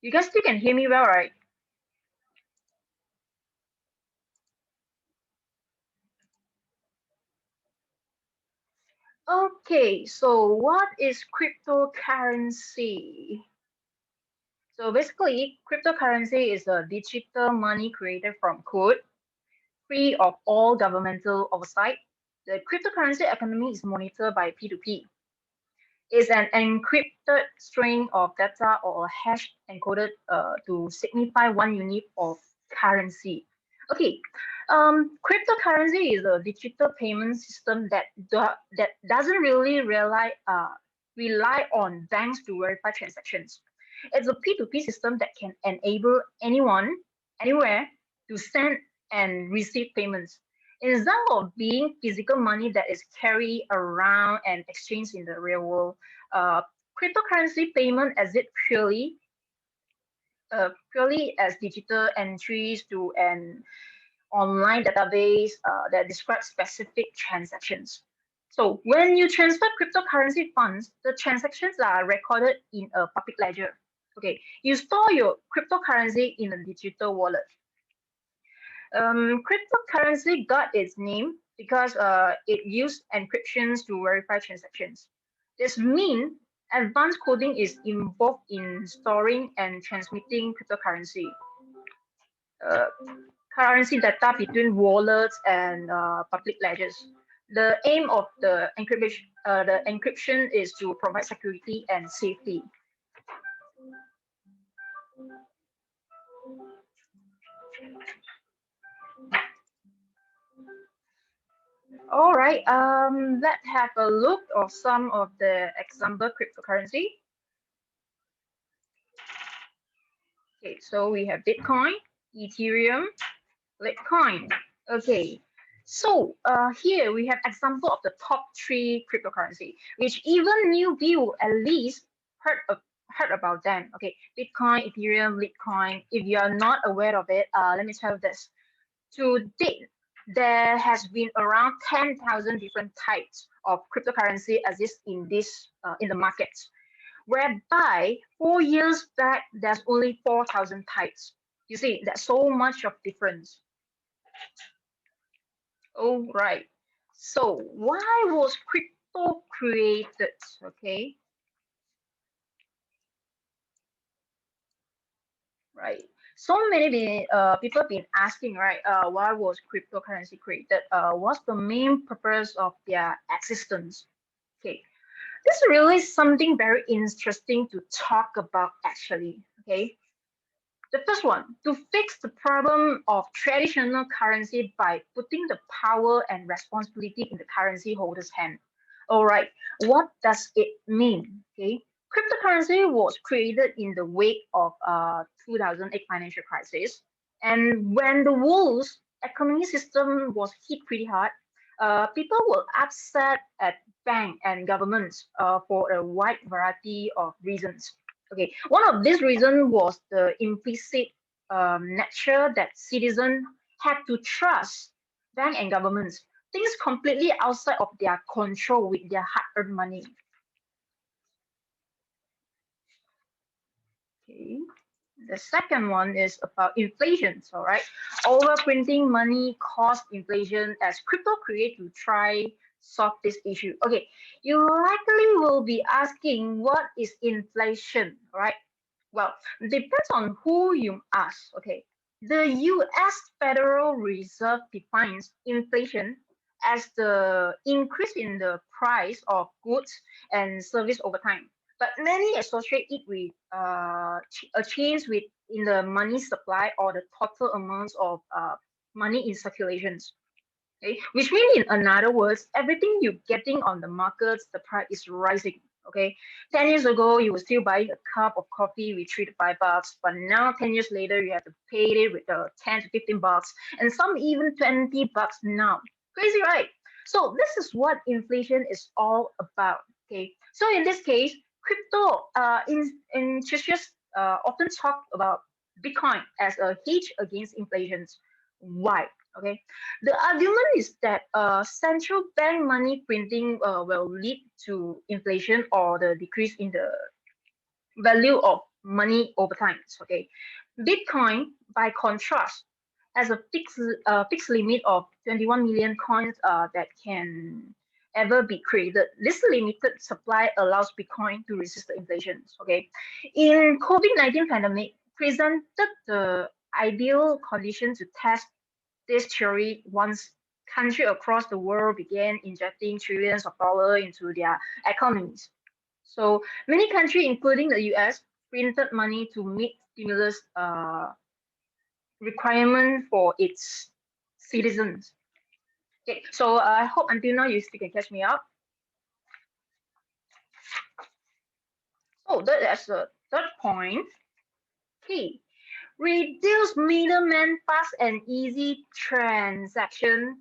You guys still can hear me well, right? Okay, so what is cryptocurrency? So basically, cryptocurrency is a digital money created from code, free of all governmental oversight. The cryptocurrency economy is monitored by P2P. It's an encrypted string of data or a hash encoded to signify one unit of currency. Okay, cryptocurrency is a digital payment system that doesn't really rely on banks to verify transactions. It's a P2P system that can enable anyone, anywhere, to send and receive payments. Instead of being physical money that is carried around and exchanged in the real world, uh, cryptocurrency payment as it purely as digital entries to an online database that describes specific transactions. So when you transfer cryptocurrency funds, the transactions are recorded in a public ledger. Okay, you store your cryptocurrency in a digital wallet. Cryptocurrency got its name because it used encryptions to verify transactions. This means advanced coding is involved in storing and transmitting cryptocurrency. Uh, Currency data between wallets and public ledgers. The aim of the encryption is to provide security and safety. All right, let's have a look of some of the example cryptocurrency. Okay, so we have Bitcoin, Ethereum, Litecoin. Okay, so here we have example of the top three cryptocurrency, which even newbie will at least heard of, heard about them. Okay, Bitcoin, Ethereum, Litecoin. If you are not aware of it, let me tell you this. To date, there has been around 10,000 different types of cryptocurrency exist in this in the markets, whereby 4 years back there's only 4,000 types. You see, there's so much of difference. All right. So why was crypto created? Okay, right. So many people have been asking, right? Why was cryptocurrency created? What's the main purpose of their existence? Okay, this is really something very interesting to talk about actually. Okay, the first one, to fix the problem of traditional currency by putting the power and responsibility in the currency holder's hand. All right, what does it mean? Okay, cryptocurrency was created in the wake of 2008 financial crisis, and when the world's economic system was hit pretty hard, people were upset at bank and governments for a wide variety of reasons. Okay, one of these reasons was the implicit nature that citizens had to trust bank and governments, things completely outside of their control with their hard-earned money. Okay. The second one is about inflation. All right, overprinting money caused inflation as crypto create to try solve this issue. Okay, you likely will be asking what is inflation, right? Well, depends on who you ask. Okay, the U.S. Federal Reserve defines inflation as the increase in the price of goods and service over time. But many associate it with a change with in the money supply or the total amounts of money in circulations. Okay, which means in another words, everything you're getting on the markets, the price is rising. Okay, 10 years ago, you were still buying a cup of coffee with $3 to $5, but now 10 years later, you have to pay it with 10 to 15 bucks, and some even 20 bucks now. Crazy, right? So this is what inflation is all about. Okay, so in this case, crypto in just often talk about Bitcoin as a hedge against inflation. Why? Okay, the argument is that central bank money printing will lead to inflation or the decrease in the value of money over time. Okay, Bitcoin, by contrast, has a fixed limit of 21 million coins that can ever be created. This limited supply allows Bitcoin to resist the inflation. Okay, in COVID-19 pandemic presented the ideal condition to test this theory once countries across the world began injecting trillions of dollars into their economies. So many countries, including the US, printed money to meet stimulus requirement for its citizens. Okay, so I hope until now you still can catch me up. So that's the third point. Okay, reduce middleman fast and easy transaction,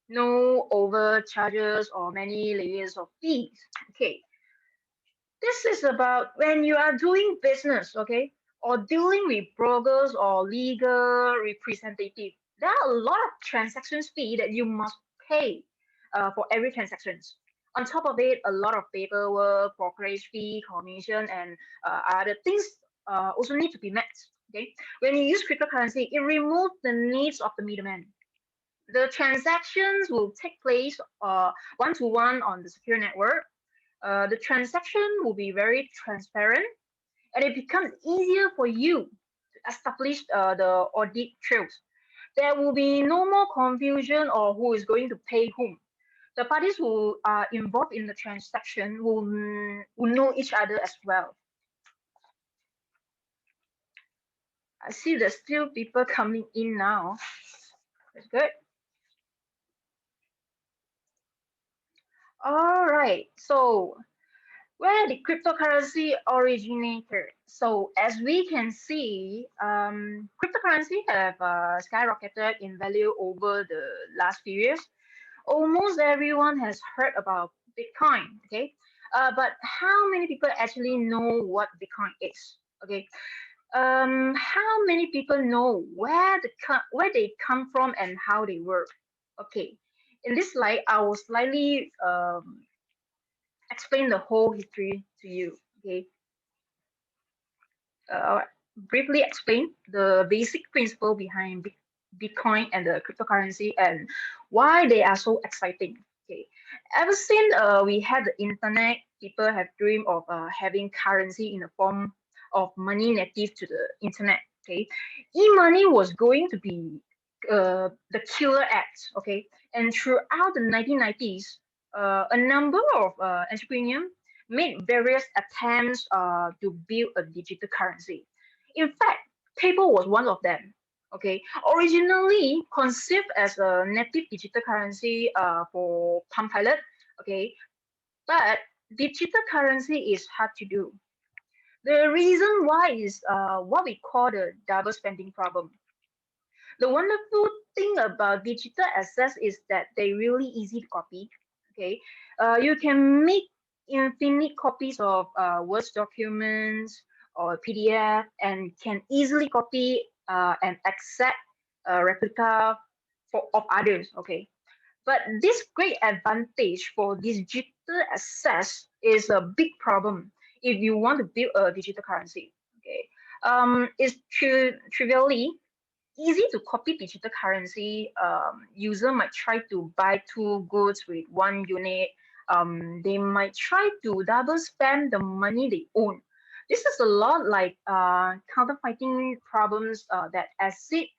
no overcharges or many layers of fees. Okay, this is about when you are doing business, okay, or dealing with brokers or legal representative. There are a lot of transactions fee that you must pay for every transactions. On top of it, a lot of paperwork, brokerage fee, commission, and other things also need to be met. Okay, when you use cryptocurrency, it removes the needs of the middleman. The transactions will take place one to one on the secure network. The transaction will be very transparent and it becomes easier for you to establish the audit trails. There will be no more confusion or who is going to pay whom. The parties who are involved in the transaction will know each other as well. I see there's still people coming in now. That's good. All right. So where the cryptocurrency originated. So as we can see, cryptocurrency have skyrocketed in value over the last few years. Almost everyone has heard about Bitcoin, okay? But how many people actually know what Bitcoin is? Okay. How many people know where they come from and how they work? Okay. In this slide, I will slightly explain the whole history to you. Okay, uh, briefly explain the basic principle behind Bitcoin and the cryptocurrency and why they are so exciting. Okay, ever since we had the internet, people have dreamed of having currency in the form of money native to the internet. Okay, e-money was going to be the killer act. Okay, and throughout the 1990s, a number of entrepreneurs made various attempts to build a digital currency. In fact, paper was one of them. Okay, originally conceived as a native digital currency for Palm Pilot. Okay, but digital currency is hard to do. The reason why is what we call the double spending problem. The wonderful thing about digital assets is that they're really easy to copy. Okay, you can make infinite copies of Word documents or PDF and can easily copy and accept a replica of others. Okay, but this great advantage for digital assets is a big problem if you want to build a digital currency. Okay, it's trivially easy to copy digital currency. User might try to buy two goods with one unit. They might try to double spend the money they own. This is a lot like counterfeiting problems that exist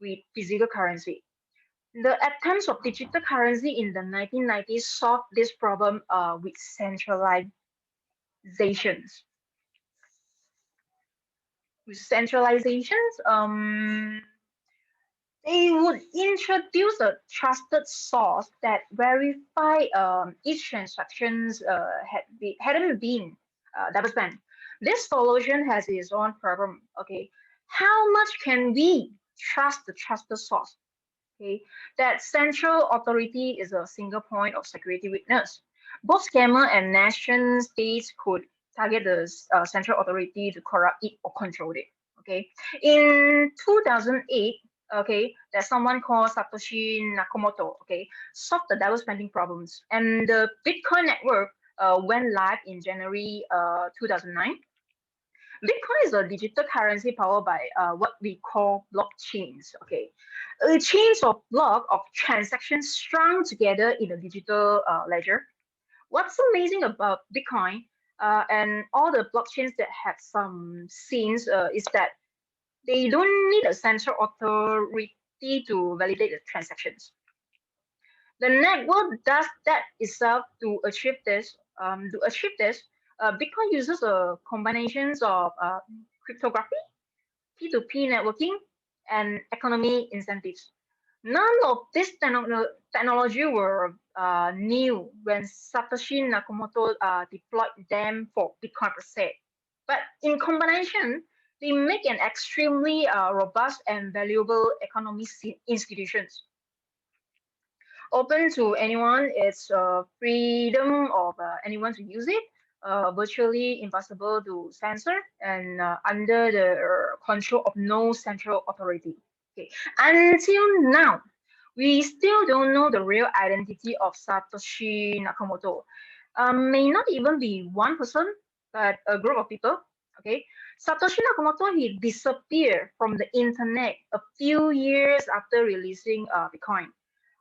with physical currency. The attempts of digital currency in the 1990s solved this problem with centralizations. With centralizations, they would introduce a trusted source that verify each transactions hadn't been double spent. This solution has its own problem. Okay, how much can we trust the trusted source? Okay, that central authority is a single point of security witness. Both scammer and nation states could target the central authority to corrupt it or control it. Okay, in 2008, okay, there's someone called Satoshi Nakamoto. Okay, solved the double spending problems, and the Bitcoin network went live in January 2009. Bitcoin is a digital currency powered by what we call blockchains. Okay, a chains of block of transactions strung together in a digital ledger. What's amazing about Bitcoin and all the blockchains that have some scenes is that they don't need a central authority to validate the transactions. The network does that itself to achieve this. Bitcoin uses a combinations of cryptography, P2P networking, and economy incentives. None of this technology were new when Satoshi Nakamoto deployed them for Bitcoin per se. But in combination, they make an extremely robust and valuable economic institutions. Open to anyone, it's freedom of anyone to use it, virtually impossible to censor, and under the control of no central authority. Okay. Until now, we still don't know the real identity of Satoshi Nakamoto. May not even be one person, but a group of people. Okay, Satoshi Nakamoto, he disappeared from the internet a few years after releasing Bitcoin,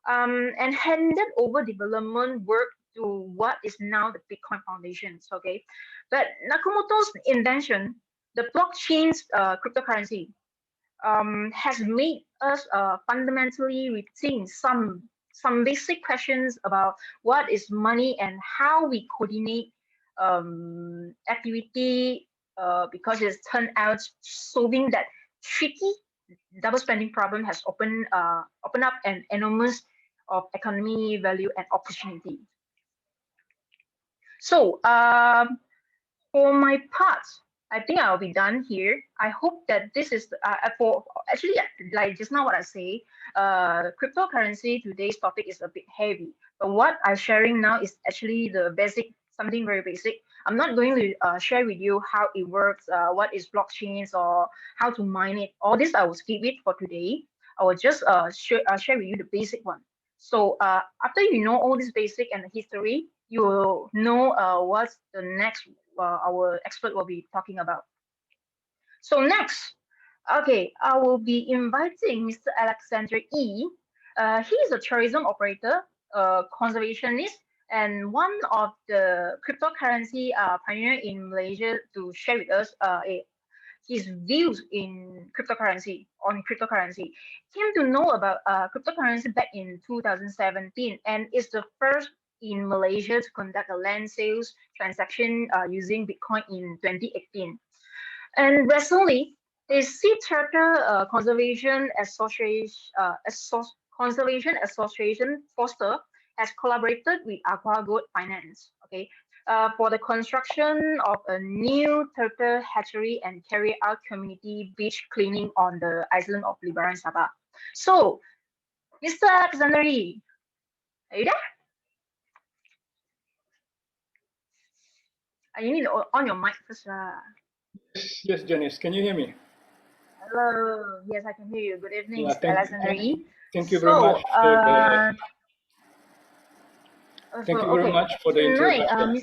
and handed over development work to what is now the Bitcoin Foundation. Okay, but Nakamoto's invention, the blockchain's cryptocurrency, has made us fundamentally rethink some basic questions about what is money and how we coordinate activity, because it's turned out solving that tricky double spending problem has opened up an enormous of economy value and opportunity. So for my part, I think I'll be done here. I hope that this is for actually, like just now what I say, cryptocurrency, today's topic is a bit heavy, but what I'm sharing now is actually the basic, something very basic. I'm not going to share with you how it works, what is blockchains, or how to mine it. All this I will skip it for today. I will just share with you the basic one. So after you know all this basic and the history, you will know what's the next our expert will be talking about. So next, okay, I will be inviting Mr. Alexander E. He is a tourism operator, conservationist, and one of the cryptocurrency pioneer in Malaysia to share with us his views in cryptocurrency on cryptocurrency. Came to know about cryptocurrency back in 2017 and is the first in Malaysia to conduct a land sales transaction using Bitcoin in 2018. And recently, the Sea Turtle Conservation Association Foster has collaborated with AquaGoat Finance. Okay, for the construction of a new turtle hatchery and carry out community beach cleaning on the island of Libaran, Sabah. So, Mr. Alexander Lee, are you there? You need to on your mic first. Yes, Janice, can you hear me? Hello. Yes, I can hear you. Good evening, Yeah, Mr. Alexander Lee. thank you very much for the thank you very Okay, much for the tonight, introduction.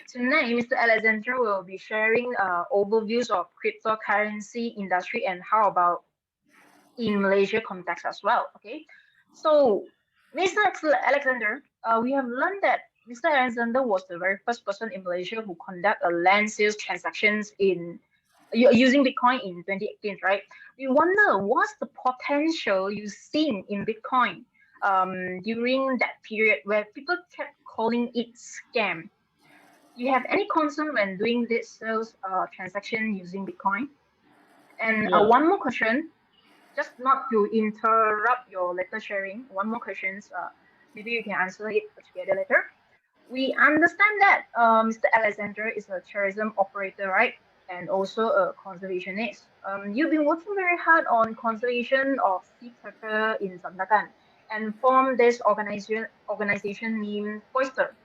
Tonight, Mr. Alexander will be sharing overviews of cryptocurrency industry and how about in Malaysia context as well. Okay, so Mr. Alexander, we have learned that Mr. Alexander was the very first person in Malaysia who conduct a land sales transactions in using Bitcoin in 2018, right? We wonder what's the potential you've seen in Bitcoin during that period where people kept calling it scam. Do you have any concern when doing this sales transaction using Bitcoin? And Yeah, one more question, just not to interrupt your letter sharing. One more questions. Maybe you can answer it together later. We understand that Mr. Alexander is a tourism operator, right? And also a conservationist. You've been working very hard on conservation of sea turtle in Sandakan and formed this organization named Foister.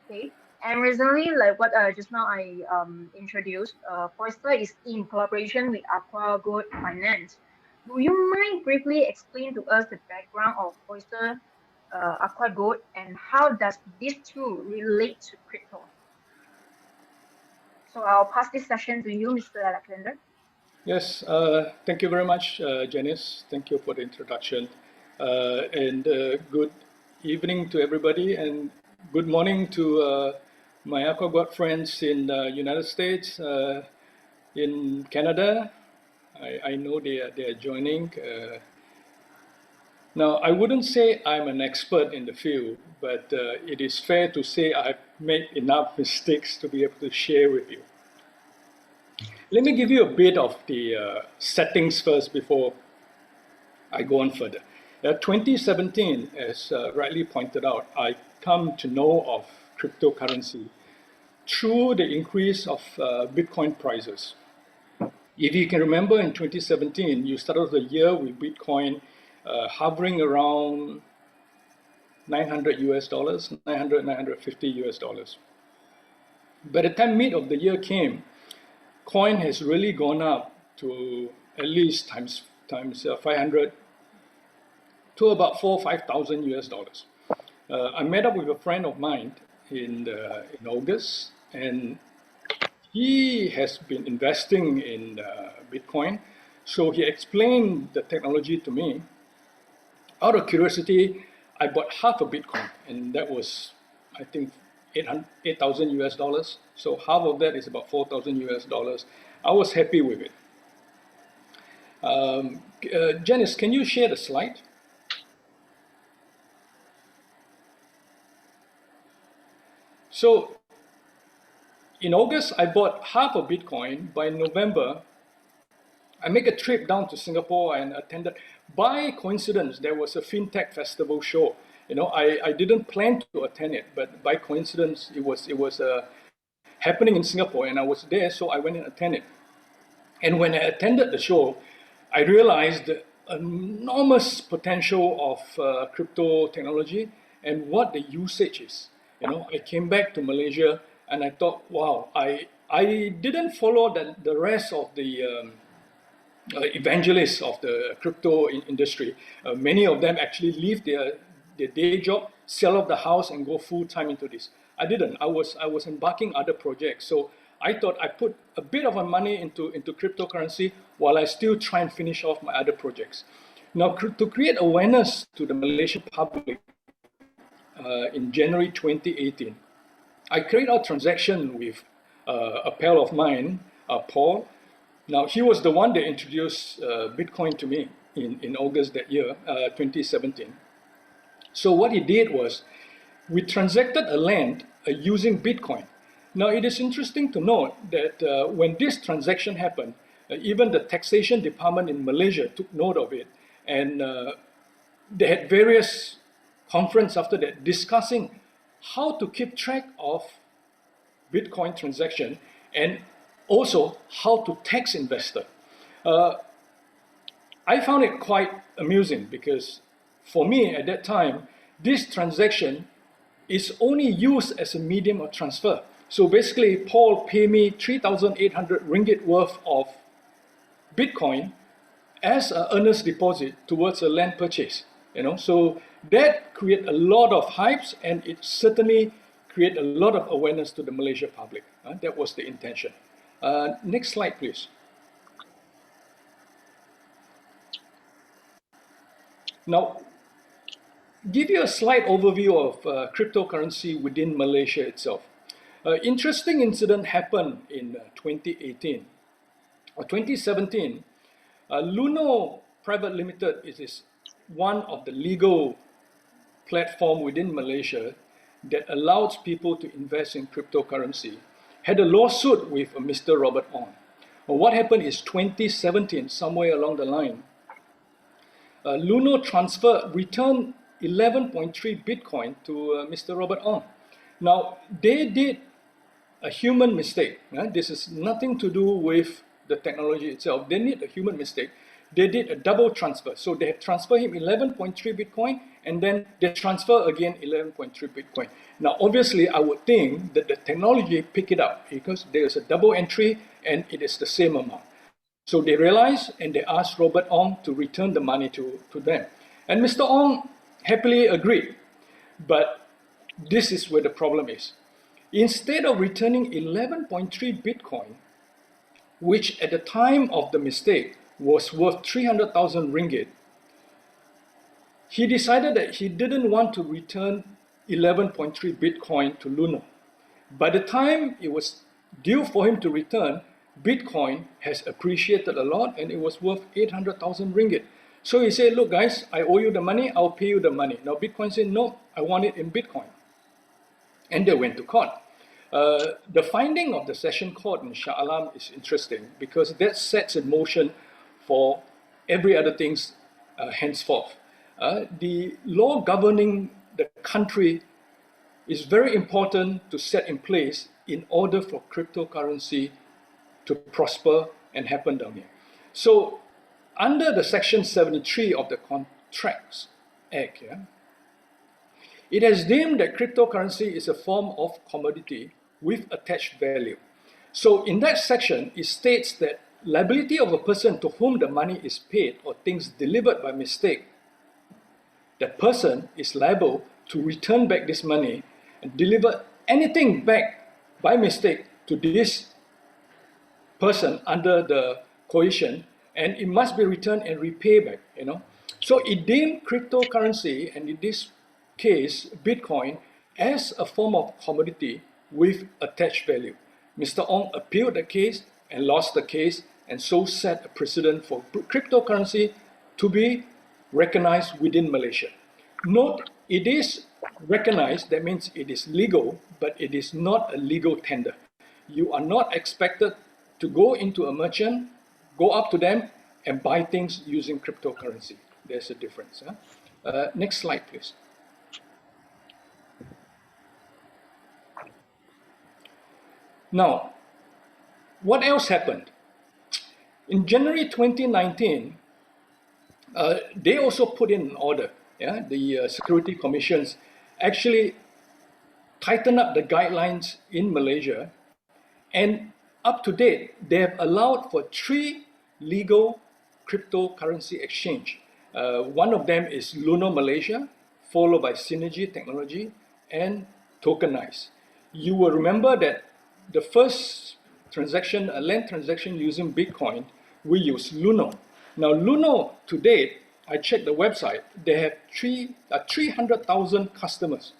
Okay. And recently, like what just now I introduced, Foister is in collaboration with AquaGoat Finance. Do you mind briefly explain to us the background of Foister, AquaGoat, and how does these two relate to crypto? So I'll pass this session to you, Mr. Alexander. Yes, thank you very much, Janice. Thank you for the introduction. And good evening to everybody, and good morning to my AquaGoat friends in the United States, in Canada. I know they are joining. Now, I wouldn't say I'm an expert in the field, but it is fair to say I've made enough mistakes to be able to share with you. Let me give you a bit of the settings first before I go on further. 2017, as rightly pointed out, I come to know of cryptocurrency through the increase of Bitcoin prices. If you can remember, in 2017, you started the year with Bitcoin hovering around 900 US dollars, 950 US dollars. By the time mid of the year came, coin has really gone up to at least times 500 to about 5,000 US dollars. I met up with a friend of mine in August, and he has been investing in Bitcoin. So he explained the technology to me. Out of curiosity, I bought half a Bitcoin, and that was, I think, 8,000 US dollars. So half of that is about 4,000 US dollars. I was happy with it. Janice, can you share the slide? So in August, I bought half a Bitcoin. By November, I make a trip down to Singapore and attended. By coincidence, there was a FinTech festival show. I didn't plan to attend it, but by coincidence, it was happening in Singapore, and I was there, so I went and attended. And when I attended the show, I realized the enormous potential of crypto technology and what the usage is. I came back to Malaysia and I thought, wow, I didn't follow the rest of the evangelists of the crypto industry. Many of them actually leave their day job, sell off the house, and go full time into this. I didn't. I was embarking other projects. So I thought I put a bit of my money into cryptocurrency while I still try and finish off my other projects. Now, to create awareness to the Malaysian public, in January 2018, I carried out a transaction with a pal of mine, Paul. Now, he was the one that introduced Bitcoin to me in August that year, 2017. So what he did was, we transacted a land using Bitcoin. Now, it is interesting to note that when this transaction happened, even the taxation department in Malaysia took note of it, and they had various conferences after that discussing how to keep track of Bitcoin transaction and also how to tax investor. I found it quite amusing because for me at that time, this transaction is only used as a medium of transfer. So basically, Paul paid me 3,800 ringgit worth of Bitcoin as an earnest deposit towards a land purchase. So that created a lot of hypes, and it certainly created a lot of awareness to the Malaysia public. That was the intention. Next slide, please. Now, give you a slight overview of cryptocurrency within Malaysia itself. Interesting incident happened in 2018 or 2017. Luno Private Limited is one of the legal platform within Malaysia that allows people to invest in cryptocurrency, had a lawsuit with Mr. Robert Ong. What happened is 2017, somewhere along the line, Luno returned 11.3 Bitcoin to Mr. Robert Ong. Now, they did a human mistake. This is nothing to do with the technology itself. They did a human mistake. They did a double transfer. So they transfer him 11.3 Bitcoin, and then they transfer again 11.3 Bitcoin. Now, obviously, I would think that the technology pick it up because there is a double entry and it is the same amount. So they realized and they asked Robert Ong to return the money to them. And Mr. Ong happily agreed. But this is where the problem is. instead of returning 11.3 Bitcoin, which at the time of the mistake was worth 300,000 ringgit, he decided that he didn't want to return 11.3 Bitcoin to Luna. By the time it was due for him to return, Bitcoin has appreciated a lot and it was worth 800,000 ringgit. So he said, look guys, I owe you the money, I'll pay you the money. Now Bitcoin said, no, I want it in Bitcoin. And they went to court. The finding of the session court in Shah Alam is interesting because that sets in motion for every other things henceforth. The law governing the country is very important to set in place in order for cryptocurrency to prosper and happen down here. So under the section 73 of the Contracts Act, it has deemed that cryptocurrency is a form of commodity with attached value. So in that section, it states that liability of a person to whom the money is paid or things delivered by mistake, that person is liable to return back this money and deliver anything back by mistake to this person under the coercion, and it must be returned and repay back, So it deemed cryptocurrency, and in this case, Bitcoin, as a form of commodity with attached value. Mr. Ong appealed the case and lost the case, and so set a precedent for cryptocurrency to be recognized within Malaysia. Note, it is recognized, that means it is legal, but it is not a legal tender. You are not expected to go into a merchant, go up to them and buy things using cryptocurrency. There's a difference. Next slide, please. Now, what else happened? In January 2019, they also put in an order. The Security Commissions actually tightened up the guidelines in Malaysia, and up to date, they have allowed for 3 legal cryptocurrency exchange. One of them is Luno Malaysia, followed by Synergy Technology and Tokenize. You will remember that the first transaction, a land transaction using Bitcoin, we use Luno. Now Luno to date, I checked the website, they have 300,000 customers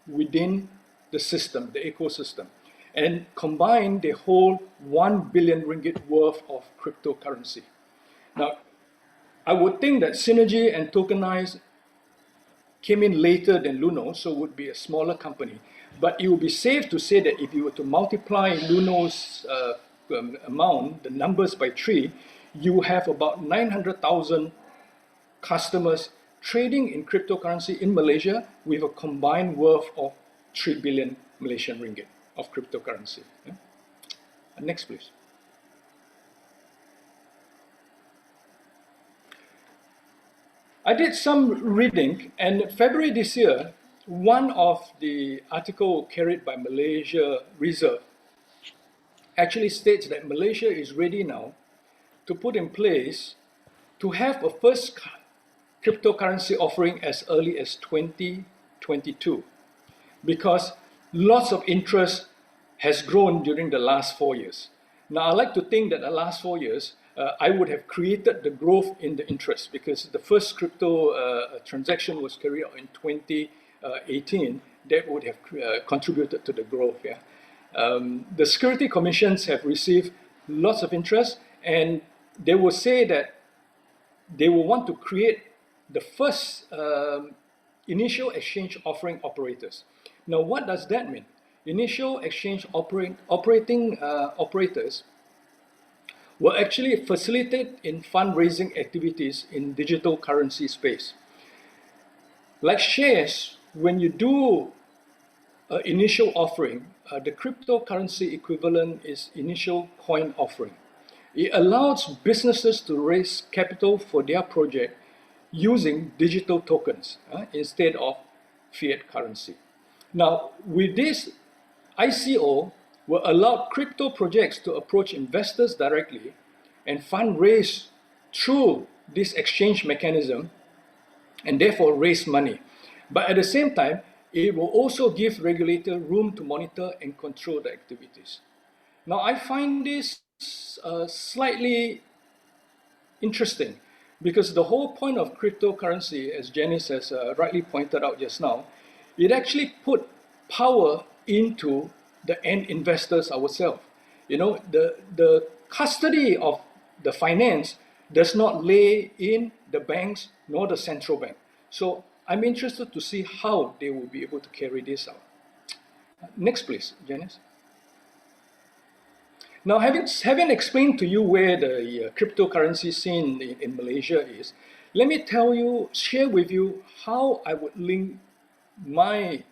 within the system, the ecosystem. And combined, they hold 1 billion ringgit worth of cryptocurrency. Now, I would think that Synergy and Tokenize came in later than Luno, so would be a smaller company. But it would be safe to say that if you were to multiply Luno's amount, the numbers by 3, you have about 900,000 customers trading in cryptocurrency in Malaysia with a combined worth of 3 billion Malaysian ringgit of cryptocurrency. Next, please. I did some reading, and in February this year, one of the article carried by Malaysia Reserve actually states that Malaysia is ready now to put in place to have a first cryptocurrency offering as early as 2022, because lots of interest has grown during the last 4 years. Now, I like to think that the last 4 years, I would have created the growth in the interest, because the first crypto transaction was carried out in 2018. That would have contributed to the growth. The security commissions have received lots of interest, and they will say that they will want to create the first initial exchange offering operators. Now, what does that mean? Initial exchange operating operators will actually facilitate in fundraising activities in digital currency space. Like shares, when you do an initial offering, the cryptocurrency equivalent is initial coin offering. It allows businesses to raise capital for their project using digital tokens instead of fiat currency. Now, with this, ICO will allow crypto projects to approach investors directly and fundraise through this exchange mechanism, and therefore raise money. But at the same time, It will also give regulator room to monitor and control the activities. Now, I find this slightly interesting because the whole point of cryptocurrency, as Janice has rightly pointed out just now, it actually put power into the end investors ourselves. You know, the custody of the finance does not lay in the banks nor the central bank. So I'm interested to see how they will be able to carry this out. Next, please, Janice. Now, having explained to you where the cryptocurrency scene in Malaysia is, let me share with you how I would link my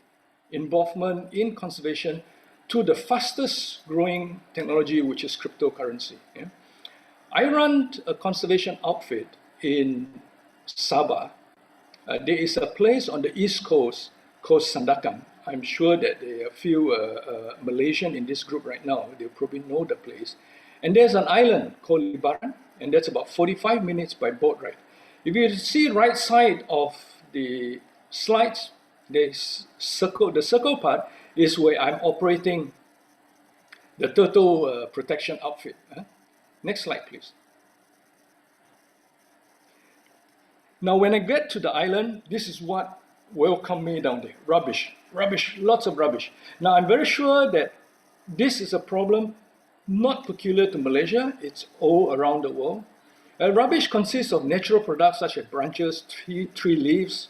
involvement in conservation to the fastest growing technology, which is cryptocurrency. Yeah? I run a conservation outfit in Sabah. There is a place on the east coast called Sandakan. I'm sure that there are a few Malaysian in this group right now. They probably know the place. And there's an island called Libaran, and that's about 45 minutes by boat ride. If you see right side of the slides, there's the circle part is where I'm operating the turtle protection outfit. Next slide, please. Now, when I get to the island, this is what welcomed me down there. Rubbish, lots of rubbish. Now, I'm very sure that this is a problem not peculiar to Malaysia, it's all around the world. Rubbish consists of natural products such as branches, tree leaves,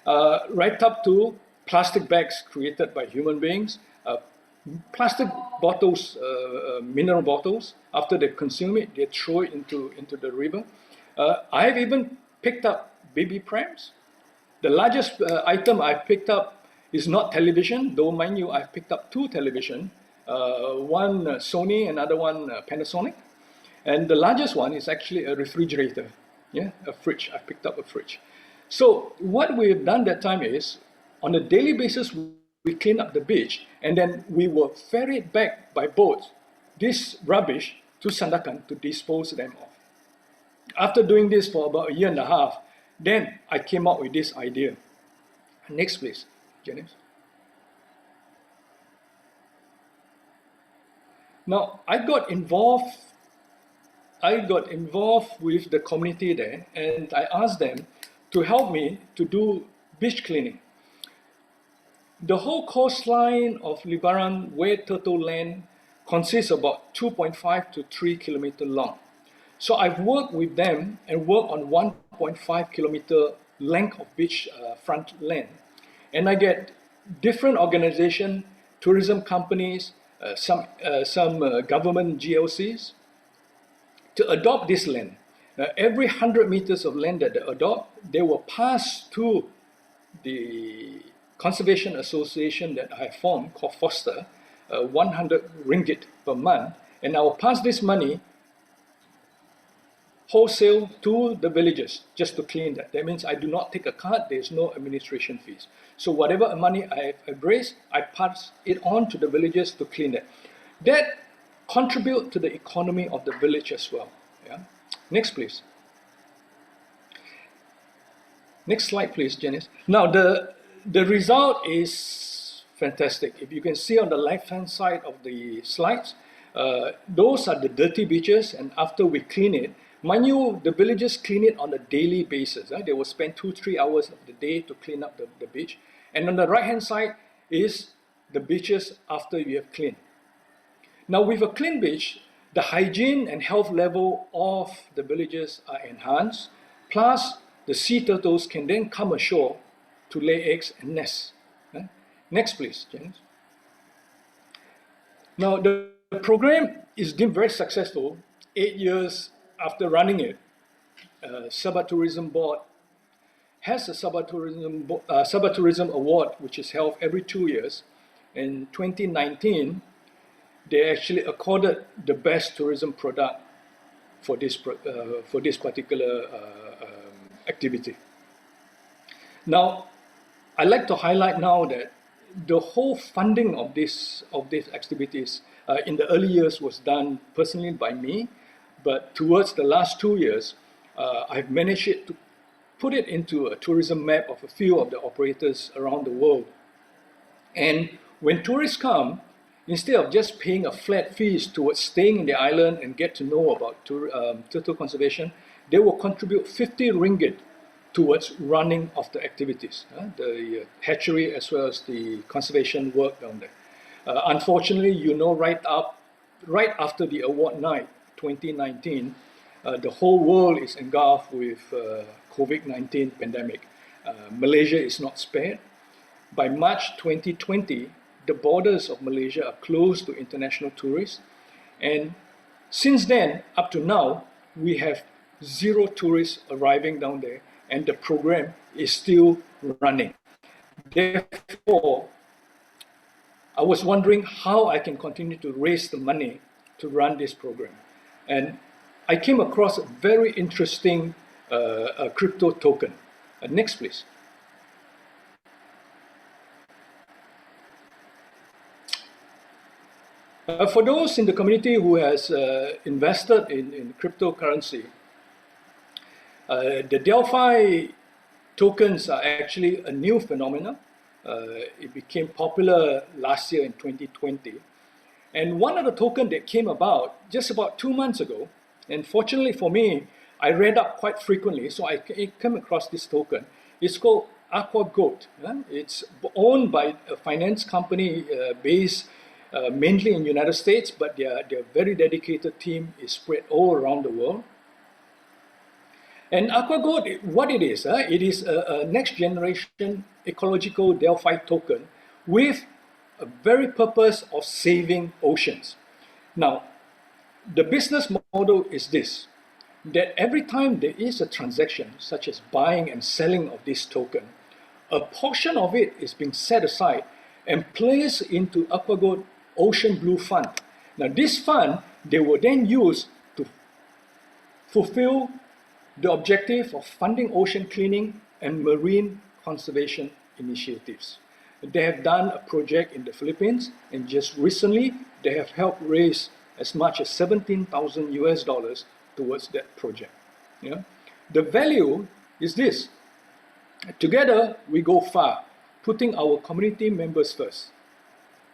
right up to plastic bags created by human beings, plastic bottles, mineral bottles. After they consume it, they throw it into the river. I've even picked up baby prams. The largest item I picked up is not television, though mind you, I've picked up two television, one Sony, another one Panasonic. And the largest one is actually a refrigerator, yeah, a fridge. I picked up a fridge. So what we've done that time is, on a daily basis, we clean up the beach, and then we will ferry it back by boat, this rubbish, to Sandakan to dispose them of. After doing this for about a year and a half, then I came up with this idea. Next, please, Janice. Now, I got involved with the community there, and I asked them to help me to do beach cleaning. The whole coastline of Libaran, where turtle land, consists about 2.5 to 3 kilometers long. So I've worked with them and worked on 1.5 kilometer length of beach front land. And I get different organizations, tourism companies, some government GLCs to adopt this land. Every 100 meters of land that they adopt, they will pass to the conservation association that I formed called Foster, 100 ringgit per month, and I will pass this money wholesale to the villagers just to clean that. That means I do not take a cut, there's no administration fees. So whatever money I've raised, I pass it on to the villagers to clean that. That contribute to the economy of the village as well. Yeah? Next, please. Next slide, please, Janice. Now, the result is fantastic. If you can see on the left-hand side of the slides, those are the dirty beaches, and after we clean it, mind you, the villagers clean it on a daily basis. They will spend 2-3 hours of the day to clean up the beach. And on the right-hand side is the beaches after you have cleaned. Now, with a clean beach, the hygiene and health level of the villagers are enhanced, plus the sea turtles can then come ashore to lay eggs and nest. Next, please, James. Now, the program is deemed very successful. 8 years after running it, Sabah Tourism Board has a Sabah Tourism Award, which is held every 2 years. In 2019, they actually accorded the best tourism product for this particular activity. Now, I'd like to highlight now that the whole funding of these activities in the early years was done personally by me, but towards the last 2 years, I've managed to put it into a tourism map of a few of the operators around the world And when tourists come, instead of just paying a flat fees towards staying in the island and get to know about turtle conservation, they will contribute 50 ringgit towards running of the activities, the hatchery as well as the conservation work down there. Unfortunately, right after the award night, 2019, the whole world is engulfed with COVID-19 pandemic. Malaysia is not spared. By March 2020, the borders of Malaysia are closed to international tourists. And since then, up to now, we have 0 tourists arriving down there, and the program is still running. Therefore, I was wondering how I can continue to raise the money to run this program. And I came across a very interesting crypto token. Next, please. For those in the community who has invested in cryptocurrency, the Delphi tokens are actually a new phenomenon. It became popular last year in 2020. And one of the tokens that came about just about 2 months ago, and fortunately for me, I read up quite frequently, so I came across this token. It's called AquaGoat. It's owned by a finance company based mainly in the United States, but their very dedicated team is spread all around the world. And AquaGoat, what it is a next generation ecological Delphi token with a very purpose of saving oceans. Now, the business model is this, that every time there is a transaction, such as buying and selling of this token, a portion of it is being set aside and placed into AquaGoat Ocean Blue Fund. Now, this fund, they will then use to fulfill the objective of funding ocean cleaning and marine conservation initiatives. They have done a project in the Philippines, and just recently they have helped raise as much as 17,000 US dollars towards that project. Yeah? The value is this. Together we go far, putting our community members first,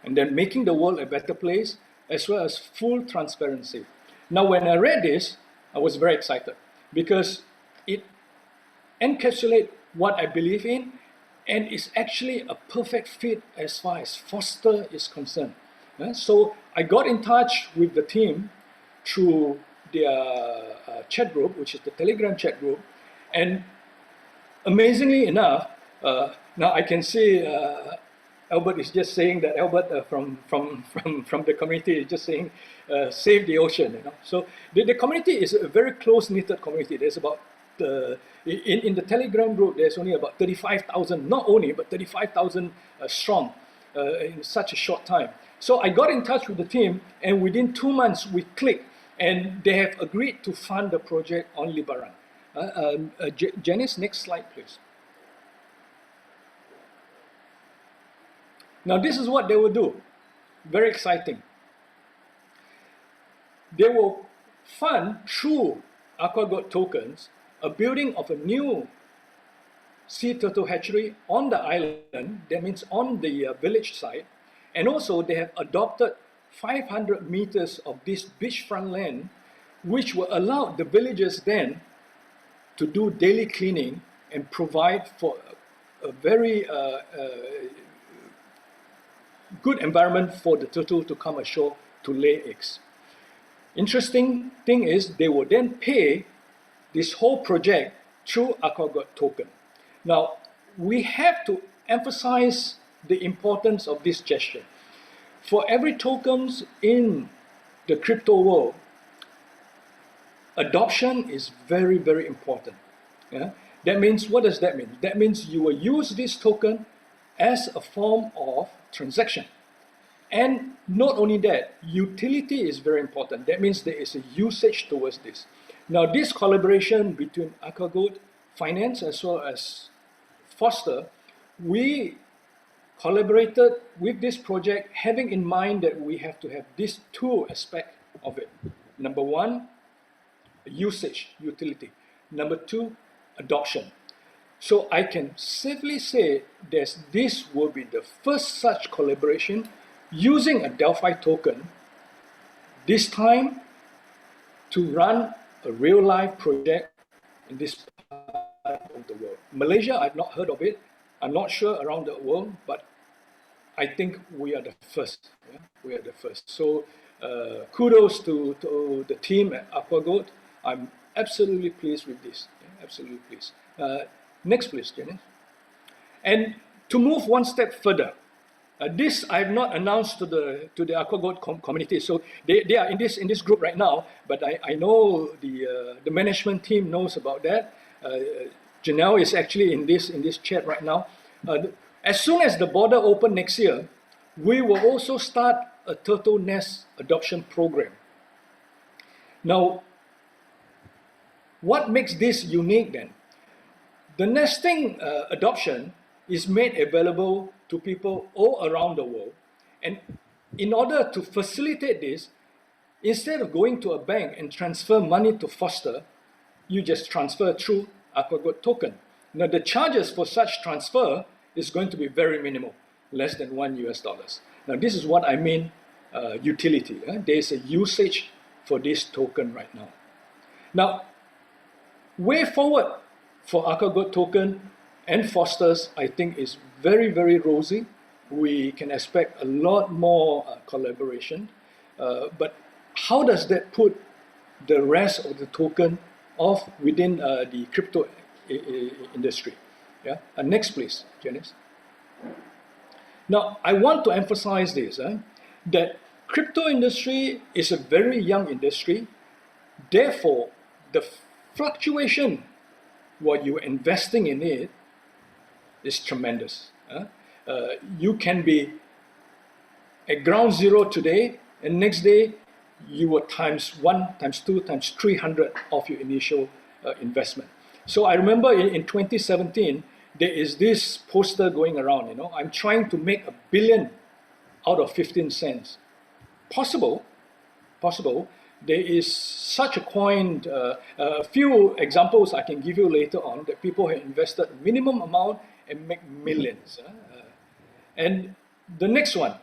and then making the world a better place, as well as full transparency. Now, when I read this, I was very excited because it encapsulates what I believe in, and is actually a perfect fit as far as Foster is concerned. So I got in touch with the team through their chat group, which is the Telegram chat group, and amazingly enough, now I can see Albert is just saying that Albert from the community is just saying save the ocean. You know, so the community is a very close knitted community. There's about in the Telegram group, there's only about 35,000, not only, but 35,000 strong in such a short time. So I got in touch with the team, and within 2 months we clicked, and they have agreed to fund the project on Libaran. Janice, next slide, please. Now, this is what they will do. Very exciting. They will fund through AquaGoat tokens a building of a new sea turtle hatchery on the island, that means on the village side, and also they have adopted 500 meters of this beachfront land, which will allow the villagers then to do daily cleaning and provide for a very good environment for the turtle to come ashore to lay eggs. Interesting thing is they will then pay this whole project through AquaGoat token. Now, we have to emphasize the importance of this gesture. For every tokens in the crypto world, adoption is very, very important. Yeah? That means, what does that mean? That means you will use this token as a form of transaction. And not only that, utility is very important. That means there is a usage towards this. Now, this collaboration between AquaGoat Finance as well as Foster, we collaborated with this project having in mind that we have to have these two aspects of it. Number one, usage, utility. Number two, adoption. So I can safely say that this will be the first such collaboration using a Delphi token, this time to run a real life project in this part of the world. Malaysia, I've not heard of it. I'm not sure around the world, but I think we are the first. Yeah? We are the first. So kudos to the team at AquaGoat. I'm absolutely pleased with this. Yeah? Absolutely pleased. Next, please, Jenny. And to move one step further, this I've not announced to the AquaGoat community. So they are in this group right now. But I know the management team knows about that. Janelle is actually in this chat right now. As soon as the border open next year, we will also start a turtle nest adoption program. Now, what makes this unique then? The nesting adoption is made available to people all around the world. And in order to facilitate this, instead of going to a bank and transfer money to foster, you just transfer through AquaGoat token. Now the charges for such transfer is going to be very minimal, less than $1. Now this is what I mean utility. There is a usage for this token right now. Now, way forward for AquaGoat token and fosters, I think is very, very rosy. We can expect a lot more collaboration. But how does that put the rest of the token off within the crypto industry? Yeah. Next, please, Janice. Now, I want to emphasize this, that crypto industry is a very young industry. Therefore, the fluctuation while you're investing in it is tremendous. You can be at ground zero today, and next day you were times 1, times 2, times 300 of your initial investment. So I remember in 2017, there is this poster going around, I'm trying to make $1 billion out of 15 cents. Possible. There is such a coin, a few examples I can give you later on that people have invested minimum amount and make millions. And the next one,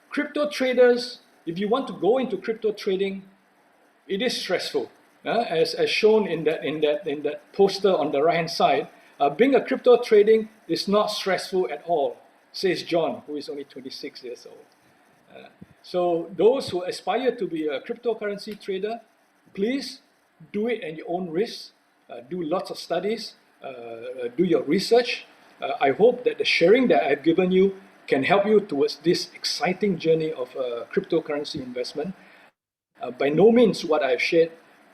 crypto traders, if you want to go into crypto trading, it is stressful. As shown in that poster on the right hand side, being a crypto trading is not stressful at all, says John, who is only 26 years old. So those who aspire to be a cryptocurrency trader, please do it at your own risk. Do lots of studies. Do your research. I hope that the sharing that I've given you can help you towards this exciting journey of cryptocurrency investment. By no means what I've shared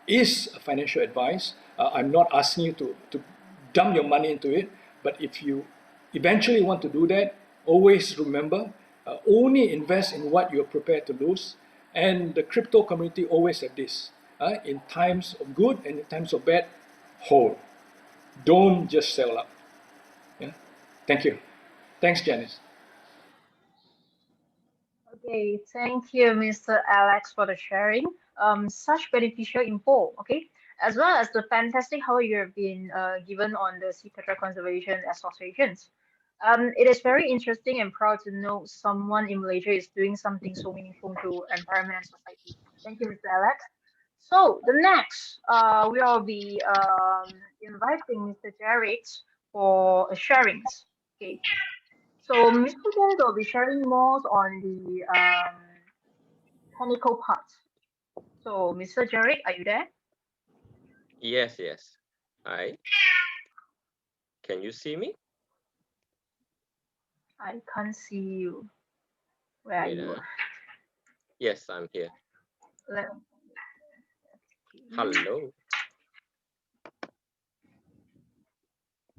is financial advice. I'm not asking you to dump your money into it, but if you eventually want to do that, always remember, only invest in what you're prepared to lose. And the crypto community always have this. In times of good and in times of bad, hold. Don't just sell up. Yeah? Thank you. Thanks, Janice. Okay, thank you, Mr. Alex, for the sharing. Such beneficial info, okay, as well as the fantastic how you have been given on the sea turtle conservation associations. It is very interesting and proud to know someone in Malaysia is doing something so meaningful to environment and society. Thank you, Mr. Alex. So the next, we'll be inviting Mr. Jared for sharings. Okay, so Mr. Jared will be sharing more on the technical part. So Mr. Jared, are you there? Yes. Hi. Can you see me? I can't see you. Where are you? Yes, I'm here. Let- Hello.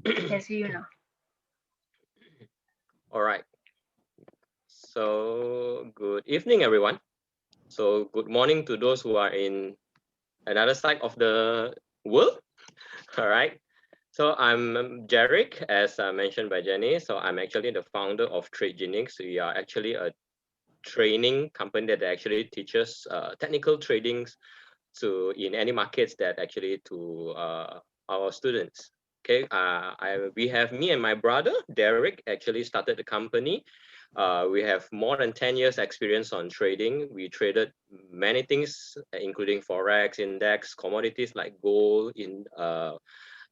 I can see you now. All right. So good evening, everyone. So good morning to those who are in another side of the world. All right. So I'm Jarek, as mentioned by Jenny. So I'm actually the founder of TradeGenix. We are actually a training company that actually teaches technical tradings in any markets that actually to our students. Okay, we have me and my brother Derek actually started the company. We have more than 10 years experience on trading. We traded many things, including forex, index, commodities like gold,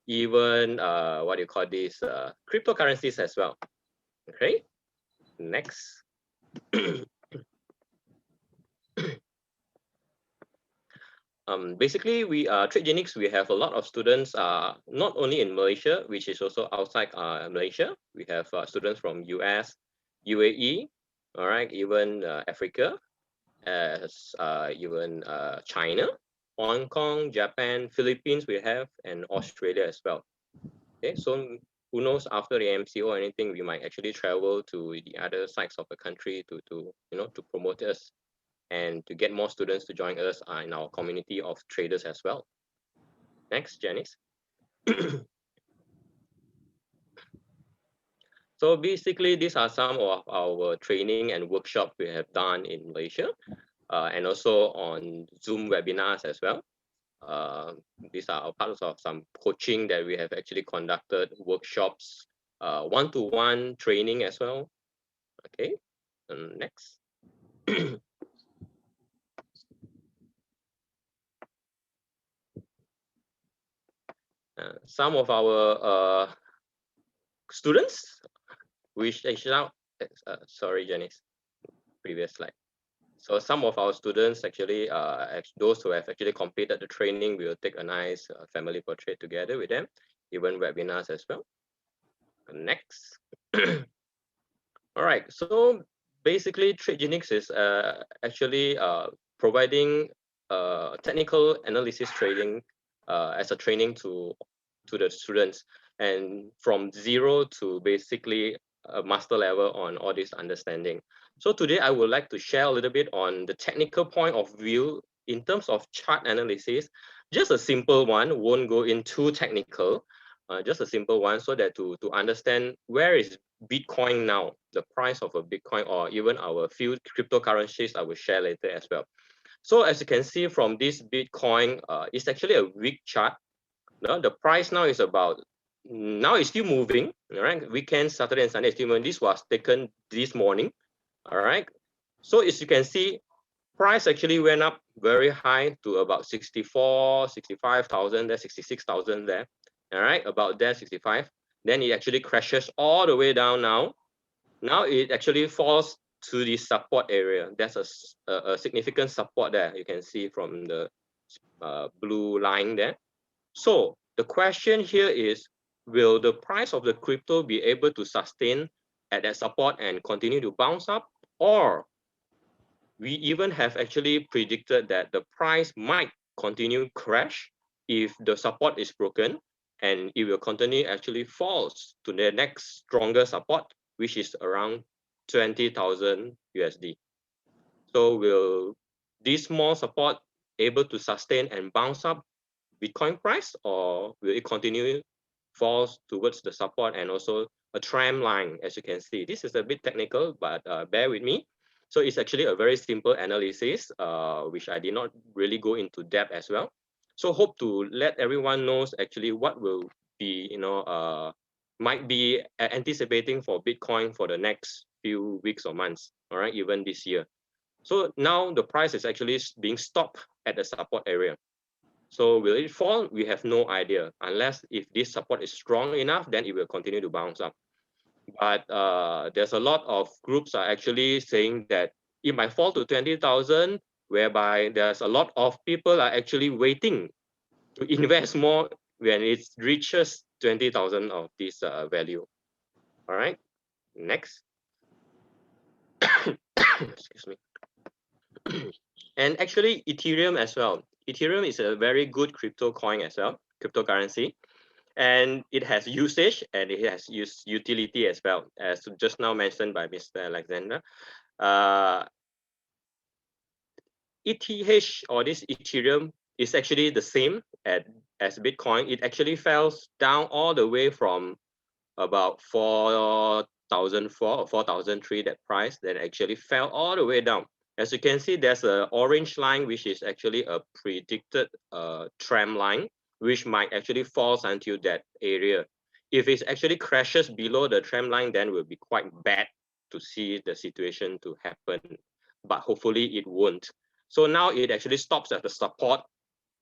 even what do you call this, cryptocurrencies as well. Okay, next. Basically, we TradeGenix, we have a lot of students, not only in Malaysia, which is also outside Malaysia. We have students from US, UAE, all right, even Africa, as even China, Hong Kong, Japan, Philippines we have, and Australia as well. Okay, so who knows, after the MCO or anything, we might actually travel to the other sides of the country to to promote us and to get more students to join us in our community of traders as well. Next, Janice. So basically, these are some of our training and workshop we have done in Malaysia, and also on Zoom webinars as well. These are parts of some coaching that we have actually conducted, workshops, one-to-one training as well. Okay, next. Some of our students, which actually now, sorry, Janice, previous slide. So some of our students actually, those who have actually completed the training, we will take a nice family portrait together with them, even webinars as well. Next. All right, so basically TradeGenix is actually providing technical analysis trading as a training to the students, and from zero to basically a master level on all this understanding. So today I would like to share a little bit on the technical point of view in terms of chart analysis, just a simple one, won't go into technical, just a simple one, so that to understand where is Bitcoin now, the price of a Bitcoin, or even our few cryptocurrencies I will share later as well. So as you can see from this Bitcoin, it's actually a week chart. No, the price now is about, now it's still moving, all right? Weekend, Saturday and Sunday still moving. This was taken this morning, all right? So as you can see, price actually went up very high to about 64, 65,000, there, 66,000 there, all right? About there, 65. Then it actually crashes all the way down now. Now it actually falls to the support area. There's a significant support there. You can see from the blue line there. So the question here is, will the price of the crypto be able to sustain at that support and continue to bounce up? Or we even have actually predicted that the price might continue crash if the support is broken, and it will continue actually falls to the next stronger support, which is around 20,000 USD. So will this small support able to sustain and bounce up Bitcoin price, or will it continue falls towards the support and also a trend line? As you can see, this is a bit technical, but bear with me. So it's actually a very simple analysis, which I did not really go into depth as well. So hope to let everyone knows actually what will be, might be anticipating for Bitcoin for the next few weeks or months, all right, even this year. So now the price is actually being stopped at the support area. So will it fall? We have no idea. Unless if this support is strong enough, then it will continue to bounce up. But there's a lot of groups are actually saying that it might fall to 20,000, whereby there's a lot of people are actually waiting to invest more when it reaches 20,000 of this value. All right, next. Excuse me. And actually Ethereum as well. Ethereum is a very good crypto coin as well, cryptocurrency. And it has usage and it has utility as well, as just now mentioned by Mr. Alexander. ETH, or this Ethereum, is actually the same as Bitcoin. It actually fell down all the way from about 4,004 or 4,003, that price, then actually fell all the way down. As you can see, there's an orange line, which is actually a predicted trend line, which might actually falls until that area. If it actually crashes below the trend line, then it will be quite bad to see the situation to happen, but hopefully it won't. So now it actually stops at the support,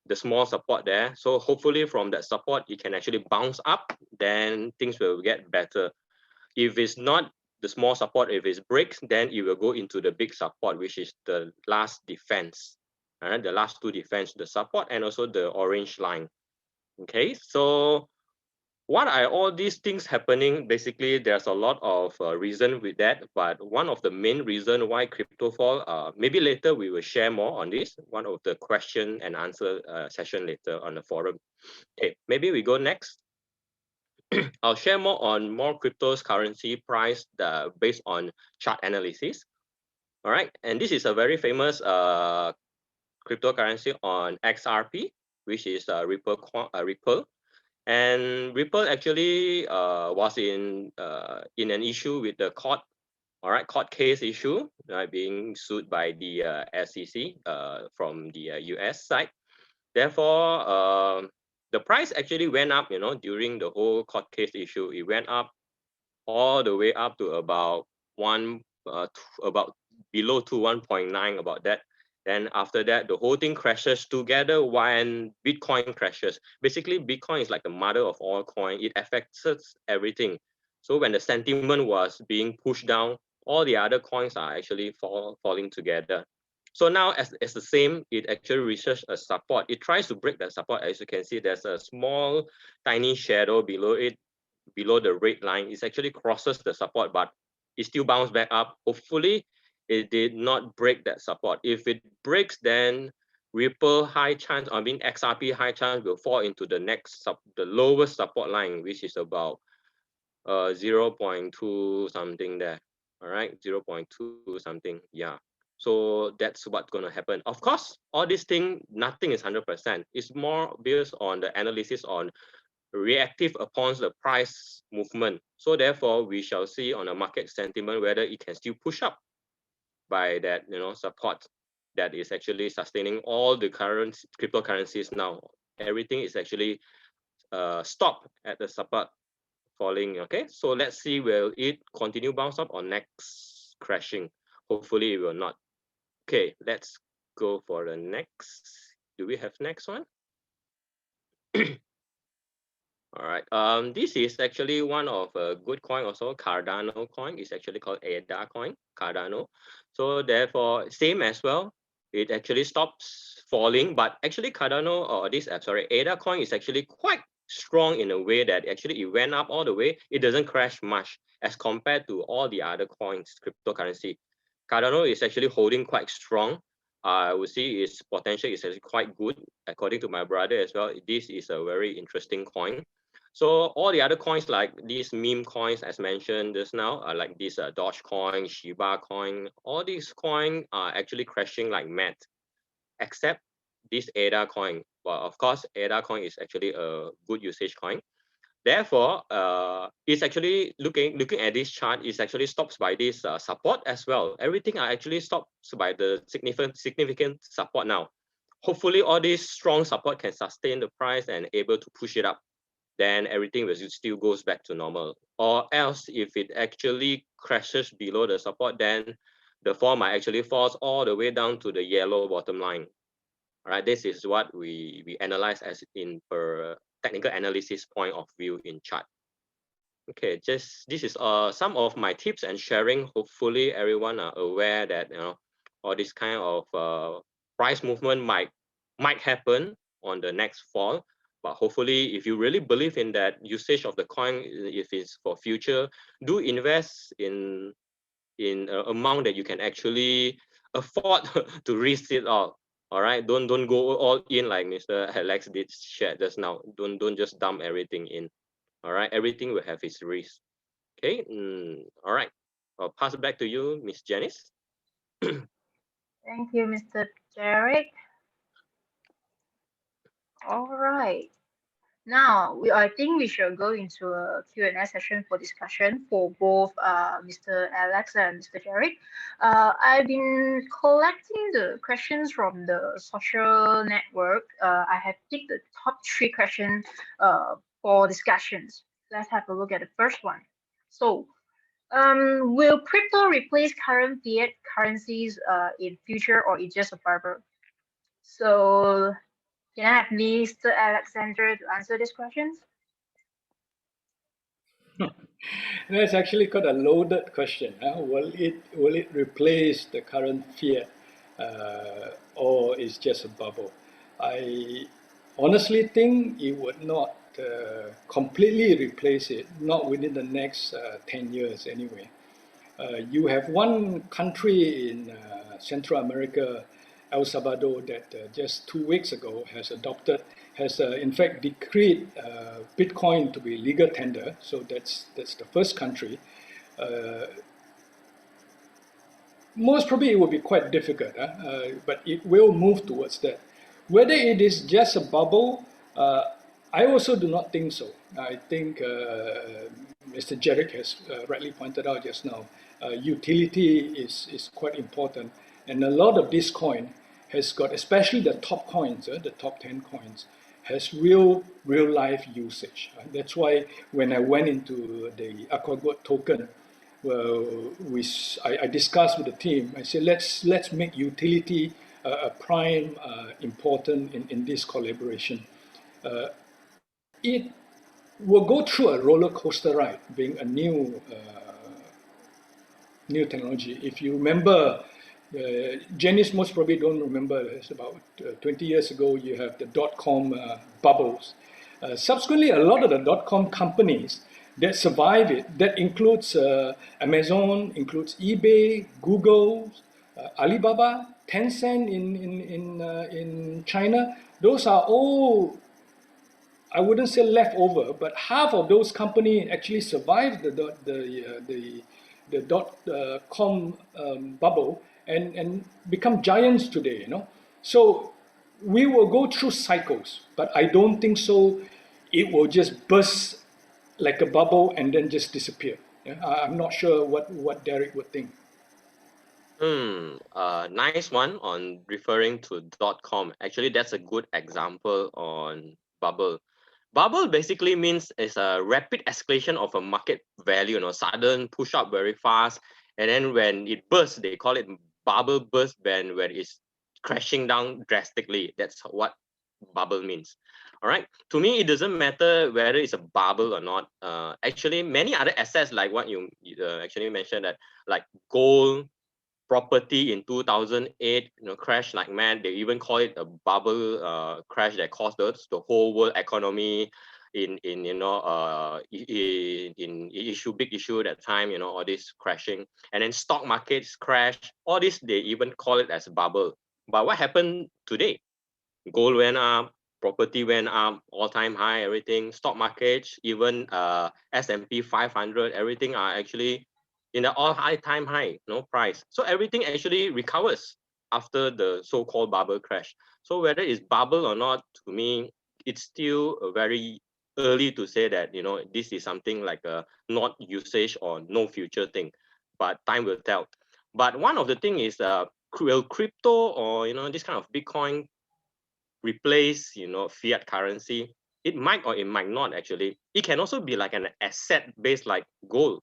the small support there. So hopefully from that support, it can actually bounce up, then things will get better. If it's not the small support, if it breaks, then it will go into the big support, which is the last defense, the last two defense, the support and also the orange line. Okay, so what are all these things happening? Basically, there's a lot of reason with that, but one of the main reason why crypto fall, maybe later we will share more on this, one of the question and answer session later on the forum. Okay, maybe we go next. I'll share more on more cryptos currency price based on chart analysis. All right, and this is a very famous cryptocurrency on XRP, which is Ripple. And Ripple actually was in an issue with the court, all right, court case issue, being sued by the SEC from the US side. Therefore, the price actually went up, during the whole court case issue. It went up all the way up to about about below to 1.9, about that. Then after that, the whole thing crashes together when Bitcoin crashes. Basically, Bitcoin is like the mother of all coin. It affects everything. So when the sentiment was being pushed down, all the other coins are actually falling together. So now as the same, it actually reaches a support. It tries to break that support. As you can see, there's a small, tiny shadow below it, below the red line. It actually crosses the support, but it still bounced back up. Hopefully, it did not break that support. If it breaks, then Ripple high chance, XRP high chance will fall into the the lowest support line, which is about 0.2 something there. All right, 0.2 something. Yeah. So that's what's going to happen. Of course, all these things, nothing is 100%. It's more based on the analysis on reactive upon the price movement. So therefore, we shall see on the market sentiment whether it can still push up by that support that is actually sustaining all the current cryptocurrencies now. Everything is actually stopped at the support falling. Okay, so let's see, will it continue bounce up or next crashing? Hopefully it will not. Okay, let's go for the next. Do we have next one? All right. This is actually one of a good coin also. Cardano coin is actually called ADA coin. Cardano. So therefore, same as well. It actually stops falling, but actually Cardano or this ADA coin is actually quite strong in a way that actually it went up all the way. It doesn't crash much as compared to all the other coins, cryptocurrency. Cardano is actually holding quite strong. I would see its potential is actually quite good, according to my brother as well. This is a very interesting coin. So all the other coins like these meme coins, as mentioned just now, are like this Dogecoin, Shiba coin. All these coins are actually crashing like mad, except this ADA coin. Well, of course, ADA coin is actually a good usage coin. Therefore, it's actually looking at this chart. It actually stops by this support as well. Everything are actually stops by the significant support now. Hopefully, all this strong support can sustain the price and able to push it up. Then everything will still goes back to normal. Or else, if it actually crashes below the support, then the fall might actually falls all the way down to the yellow bottom line. All right, this is what we analyze as in per technical analysis point of view in chart. Okay, just this is some of my tips and sharing. Hopefully, everyone are aware that all this kind of price movement might happen on the next fall. But hopefully, if you really believe in that usage of the coin, if it's for future, do invest in an amount that you can actually afford to risk it all. All right, don't go all in like Mr. Alex did share just now. Don't just dump everything in. All right, everything will have its risk. Okay. All right. I'll pass it back to you, Miss Janice. Thank you, Mr. Jarek. All right. Now, I think we should go into a Q&A session for discussion for both Mr. Alex and Mr. Jerry. I've been collecting the questions from the social network. I have picked the top 3 questions for discussions. Let's have a look at the first one. So, will crypto replace current fiat currencies in future, or is just a bubble? So, can I have Mr. Alexander to answer these questions? That's actually quite a loaded question. Huh? Will it replace the current fiat, or is just a bubble? I honestly think it would not completely replace it, not within the next 10 years anyway. You have one country in Central America, El Salvador, that just 2 weeks ago has in fact decreed Bitcoin to be legal tender. So that's the first country. Uh, Most probably it will be quite difficult, but it will move towards that. Whether it is just a bubble, I also do not think so. I think Mr. Jarek has rightly pointed out just now, utility is quite important. And a lot of this coin has got, especially the top coins, the top 10 coins, has real life usage. That's why when I went into the AquaGoat token, well, I discussed with the team. I said, let's make utility a prime important in this collaboration. It will go through a roller coaster ride, being a new technology. If you remember, Janice most probably don't remember. It's about 20 years ago. You have the dot-com bubbles. Subsequently, a lot of the dot-com companies that survive it, that includes Amazon, includes eBay, Google, Alibaba, Tencent in China. Those are all, I wouldn't say leftover, but half of those companies actually survived the dot com bubble and become giants today. So we will go through cycles, but I don't think so. It will just burst like a bubble and then just disappear. Yeah? I'm not sure what Derek would think. Nice one on referring to .com. Actually, that's a good example on bubble. Bubble basically means it's a rapid escalation of a market value, sudden push up very fast. And then when it bursts, they call it bubble burst when it's crashing down drastically. That's what bubble means. All right. To me, it doesn't matter whether it's a bubble or not. Actually, many other assets like what you actually mentioned, that like gold, property in 2008, crashed like mad. They even call it a bubble crash that caused the whole world economy in issue, big issue at that time, all this crashing. And then stock markets crash, all this, they even call it as a bubble. But what happened today? Gold went up, property went up, all-time high, everything. Stock markets, even S&P 500, everything are actually in the all-time high, price. So everything actually recovers after the so-called bubble crash. So whether it's bubble or not, to me, it's still very early to say that this is something like a not usage or no future thing. But time will tell. But one of the thing is, will crypto or this kind of Bitcoin replace fiat currency? It might or it might not. Actually, it can also be like an asset based like gold.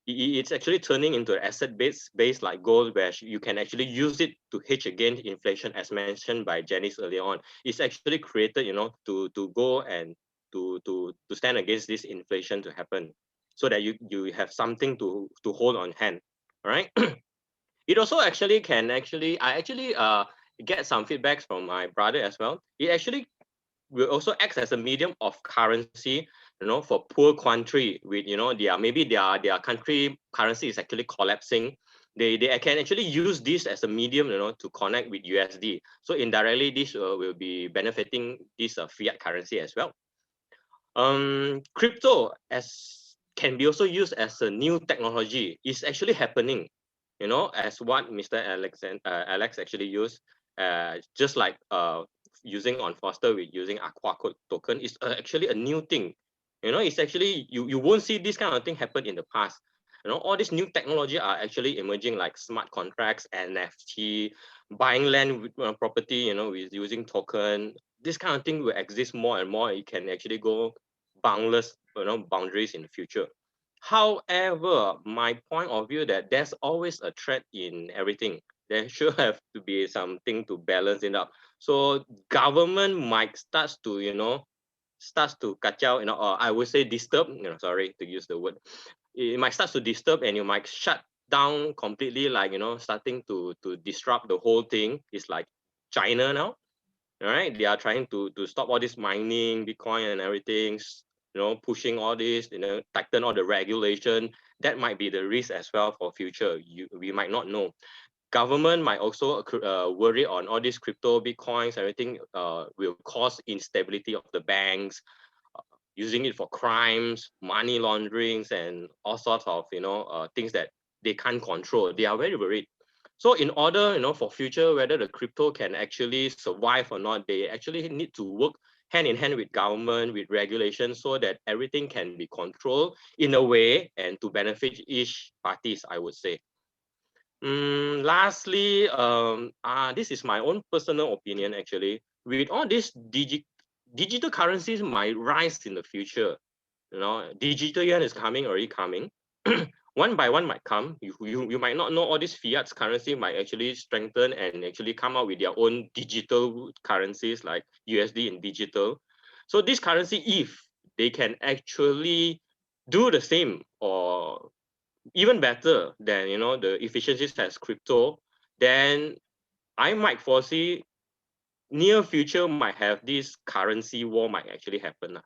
It's actually turning into an asset based like gold, where you can actually use it to hedge against inflation, as mentioned by Janice earlier on. It's actually created to go and to stand against this inflation to happen, so that you have something to hold on hand. All right. It also actually I actually get some feedbacks from my brother as well. It actually will also act as a medium of currency, for poor country with maybe their country currency is actually collapsing. They can actually use this as a medium, to connect with USD. So indirectly, this will be benefiting this fiat currency as well. Crypto as can be also used as a new technology. It's actually happening, as what Mr. Alex actually used, just like using on Foster with using AquaGoat token is actually a new thing. It's actually, you won't see this kind of thing happen in the past. All these new technology are actually emerging, like smart contracts, NFT, buying land with property, with using token. This kind of thing will exist more and more. It can actually go boundless, boundaries in the future. However, my point of view that there's always a threat in everything. There should have to be something to balance it up. So government might starts to, starts to kacau, or I would say disturb, sorry to use the word. It might start to disturb and you might shut down completely, like, starting to disrupt the whole thing. It's like China now, all right? They are trying to stop all this mining, Bitcoin and everything, pushing all this, tighten all the regulation. That might be the risk as well for future. We might not know. Government might also worry on all these crypto, Bitcoins, everything will cause instability of the banks, using it for crimes, money launderings, and all sorts of things that they can't control. They are very worried. So in order, for future, whether the crypto can actually survive or not, they actually need to work hand in hand with government, with regulation, so that everything can be controlled in a way and to benefit each parties, I would say. Lastly, this is my own personal opinion, actually. With all these digital currencies might rise in the future. Digital yuan is already coming. One by one might come. You might not know all these fiat currency might actually strengthen and actually come out with their own digital currencies like USD and digital. So this currency, if they can actually do the same or even better than the efficiencies as crypto, then I might foresee near future might have this currency war might actually happen.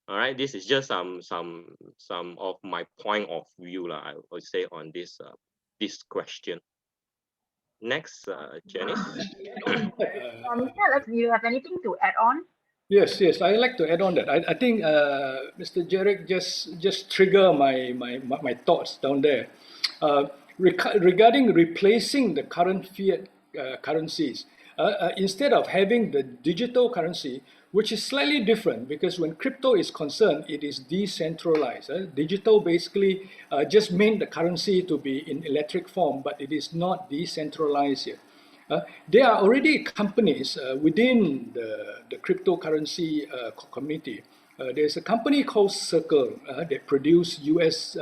All right, this is just some of my point of view, I would say, on this this question. Next, Janice. Mr. Alex, do you have anything to add on? Yes, I'd like to add on that. I think Mr. Jarek just trigger my thoughts down there. Regarding replacing the current fiat currencies, instead of having the digital currency, which is slightly different because when crypto is concerned, it is decentralized. Digital basically just meant the currency to be in electric form, but it is not decentralized yet. There are already companies within the cryptocurrency community. There's a company called Circle that produce US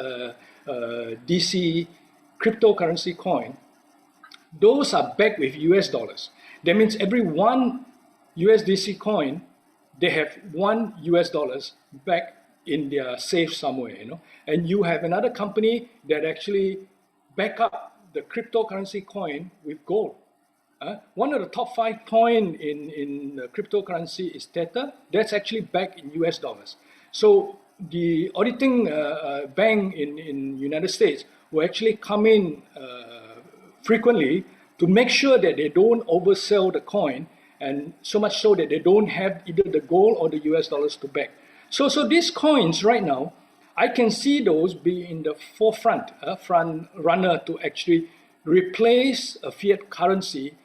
DC cryptocurrency coin. Those are backed with US dollars. That means every one USDC coin, they have one US dollars back in their safe somewhere, And you have another company that actually back up the cryptocurrency coin with gold. One of the top 5 coin in cryptocurrency is Tether. That's actually backed in US dollars. So the auditing bank in United States will actually come in frequently to make sure that they don't oversell the coin, and so much so that they don't have either the gold or the US dollars to back. So these coins right now, I can see those be in the forefront, front runner to actually replace a fiat currency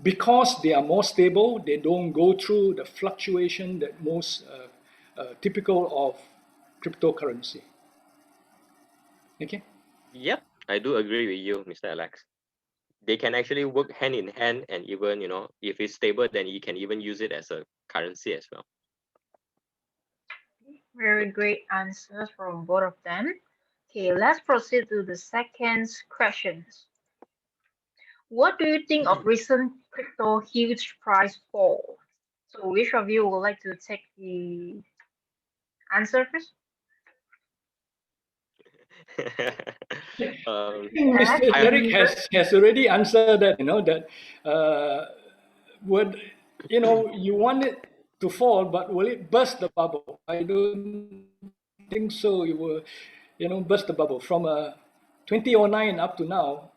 because they are more stable. They don't go through the fluctuation that most typical of cryptocurrency. Okay. Yep, I do agree with you, Mr. Alex. They can actually work hand in hand, and even if it's stable, then you can even use it as a currency as well. Very great answers from both of them. Okay, let's proceed to the second question. What do you think of recent crypto huge price fall? So which of you would like to take the answer first? I think Mr. Derek has already answered that, that would, you want it to fall, but will it burst the bubble? I don't think so. It will, burst the bubble. From 2009 up to now,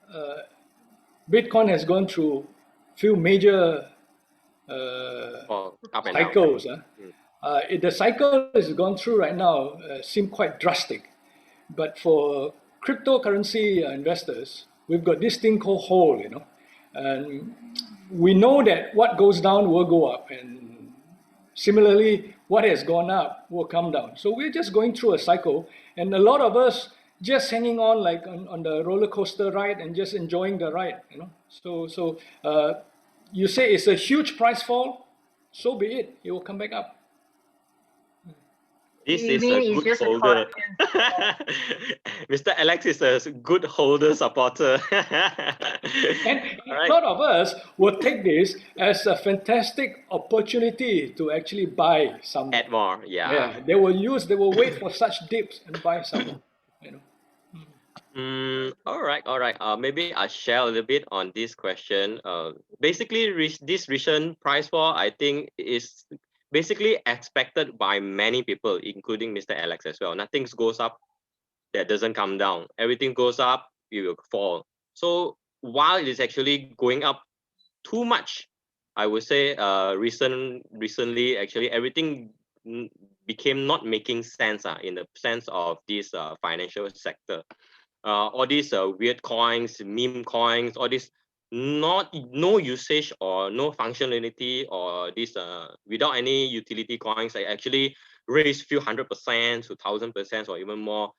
Bitcoin has gone through few major cycles. The cycle is gone through right now seem quite drastic. But for cryptocurrency investors, we've got this thing called hold, And we know that what goes down will go up, and similarly, what has gone up will come down. So we're just going through a cycle, and a lot of us just hanging on like on the roller coaster ride and just enjoying the ride, you know. So you say it's a huge price fall, so be it. It will come back up. This You is a mean it's good just a holder. correction? Mr. Alex is a good holder supporter. And All a right. lot of us will take this as a fantastic opportunity to actually buy some more. Add more. Yeah. Yeah, they will wait for such dips and buy some more. You know. All right, all right. Maybe I'll share a little bit on this question. Basically, this recent price fall, I think, is basically expected by many people, including Mr. Alex as well. Nothing goes up that doesn't come down. Everything goes up, it will fall. So while it is actually going up too much, I would say, recently, actually, everything became not making sense in the sense of this financial sector. All these weird coins, meme coins, all these no usage or no functionality, or this without any utility coins that actually raise few 100% to 1000% or even more.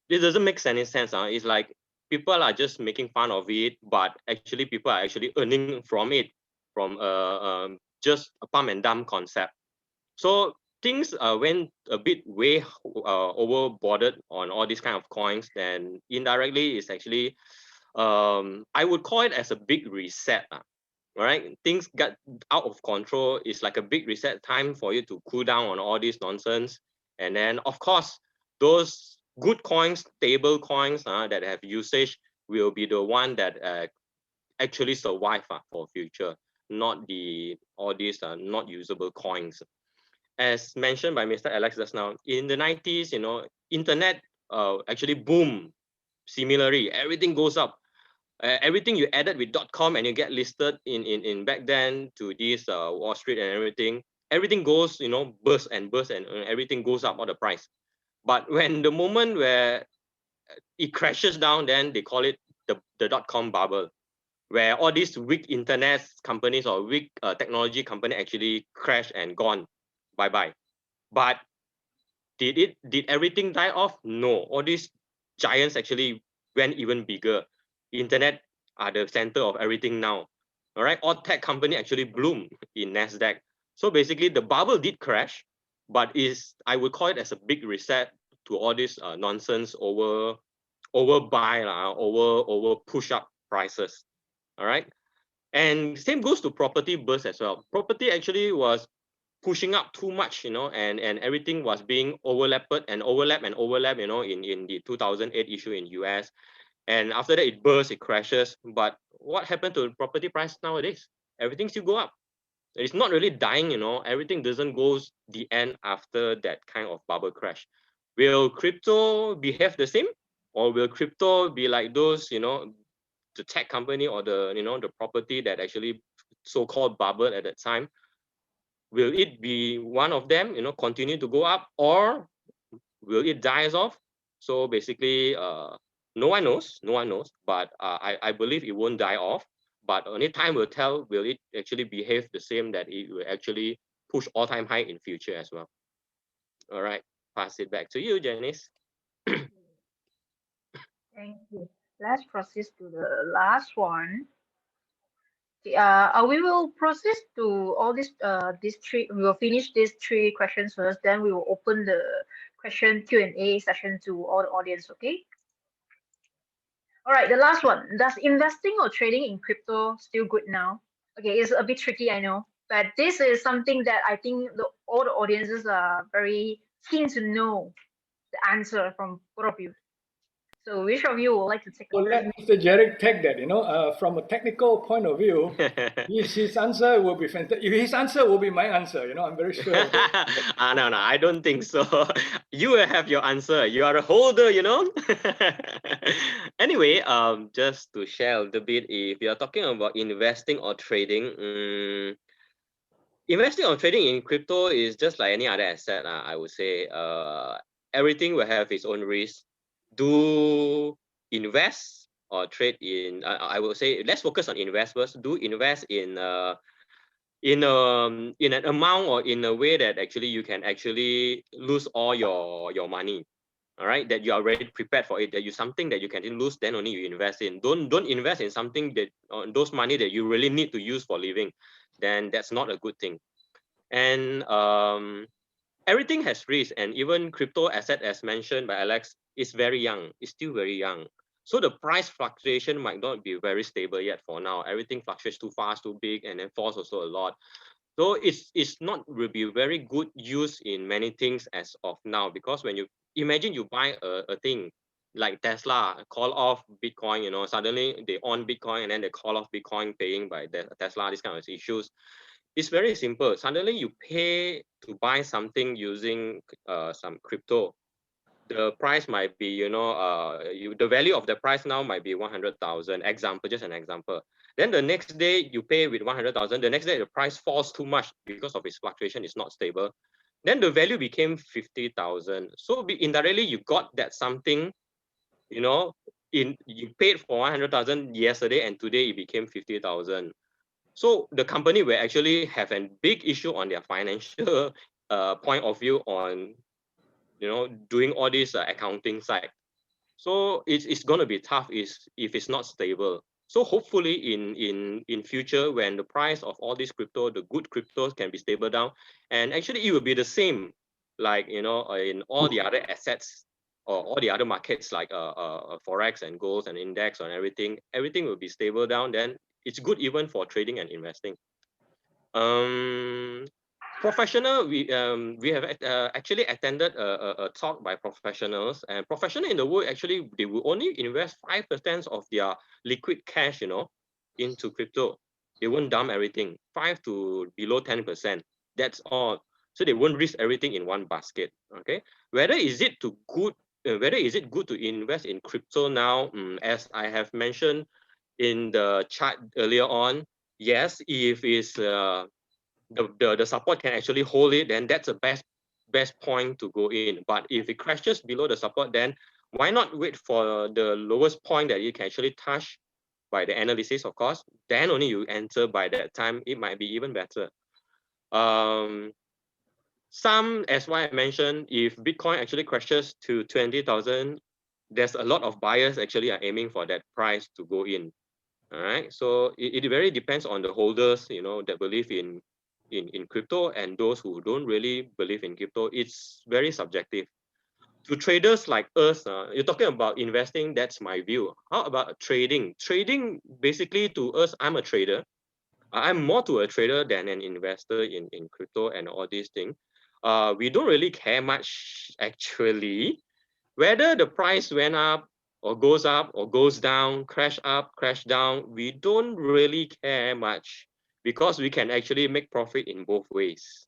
This doesn't make any sense. It's like people are just making fun of it, but actually people are actually earning from it, from just a pump and dump concept. So things went a bit way overboarded on all these kind of coins, and indirectly it's actually I would call it as a big reset. Right, things got out of control. It's like a big reset time for you to cool down on all this nonsense. And then of course those good coins, stable coins that have usage will be the one that actually survive for future, not the all these not usable coins. As mentioned by Mr. Alex just now, in the 90s, internet actually boom. Similarly, everything goes up. Everything you added with .com and you get listed in back then to this Wall Street and everything goes, burst and burst, and everything goes up on the price. But when the moment where it crashes down, then they call it the .com bubble, where all these weak internet companies or weak technology company actually crash and gone, bye-bye. But did everything die off? No, all these giants actually went even bigger. Internet are the center of everything now. All right, all tech company actually bloom in Nasdaq. So basically, the bubble did crash, but I would call it as a big reset to all this nonsense over buy over push up prices. All right, and same goes to property burst as well. Property actually was pushing up too much, and everything was being overlapped and overlap, in the 2008 issue in US. And after that, it bursts, it crashes. But what happened to property price nowadays? Everything still go up. It's not really dying, everything doesn't go the end after that kind of bubble crash. Will crypto behave the same? Or will crypto be like those, the tech company or the property that actually so-called bubble at that time? Will it be one of them, continue to go up, or will it die off? So basically, no one knows, but I believe it won't die off. But only time will tell, will it actually behave the same, that it will actually push all-time high in future as well. All right, pass it back to you, Janice. Thank you. Let's proceed to the last one. We will proceed to all these three. We will finish these three questions first. Then we will open the question Q&A session to all the audience. Okay. All right. The last one. Does investing or trading in crypto still good now? Okay, it's a bit tricky, I know, but this is something that I think all the audiences are very keen to know the answer from both of you. So which of you would like to take Well, it? let Mr. Jarek take that. From a technical point of view, his answer will be fantastic. His answer will be my answer. I'm very sure. No, I don't think so. You will have your answer. You are a holder, Anyway, just to share a little bit, if you're talking about investing or trading, investing or trading in crypto is just like any other asset. I would say everything will have its own risk. Do invest or trade in, I will say, let's focus on investors. Do invest in in an amount or in a way that actually you can actually lose all your money. All right, that you are already prepared for it, that you something that you can lose, then only you invest in. Don't invest in something that those money that you really need to use for living, then that's not a good thing. And everything has risk, and even crypto asset, as mentioned by Alex, is very young. It's still very young. So the price fluctuation might not be very stable yet for now. Everything fluctuates too fast, too big, and then falls also a lot. So it's not will be very good use in many things as of now, because when you imagine you buy a thing like Tesla, call off Bitcoin, you know, suddenly they on Bitcoin and then they call off Bitcoin paying by the Tesla, these kind of issues. It's very simple. Suddenly you pay to buy something using some crypto. The price might be, you know, the value of the price now might be 100,000. Example, just an example. Then the next day you pay with 100,000. The next day the price falls too much because of its fluctuation. It's not stable. Then the value became 50,000. So indirectly you got that something, you know, you paid for 100,000 yesterday and today it became 50,000. So the company will actually have a big issue on their financial point of view on, you know, doing all this accounting side. So it's going to be tough if it's not stable. So hopefully in future, when the price of all these crypto, the good cryptos can be stable down, and actually it will be the same, like, you know, in all the other assets or all the other markets like forex and gold and index and everything will be stable down. Then it's good even for trading and investing. Professional, we have actually attended a talk by professionals, and professional in the world, actually they will only invest 5% of their liquid cash, you know, into crypto. They won't dump everything, 5 to below 10%. That's all. So they won't risk everything in one basket. Okay, whether is it good to invest in crypto now? As I have mentioned in the chart earlier on, yes, if it's the support can actually hold it, then that's the best point to go in. But if it crashes below the support, then why not wait for the lowest point that you can actually touch by the analysis, of course. Then only you enter. By that time, it might be even better. Some, as why I mentioned, if Bitcoin actually crashes to 20,000, there's a lot of buyers actually are aiming for that price to go in. All right, so it very depends on the holders, you know, that believe in crypto, and those who don't really believe in crypto. It's very subjective. To traders like us, you're talking about investing, that's my view. How about trading? Trading, basically, to us, I'm a trader. I'm more to a trader than an investor in crypto and all these things. We don't really care much, actually, whether the price went up or goes down, crash up, crash down. We don't really care much, because we can actually make profit in both ways.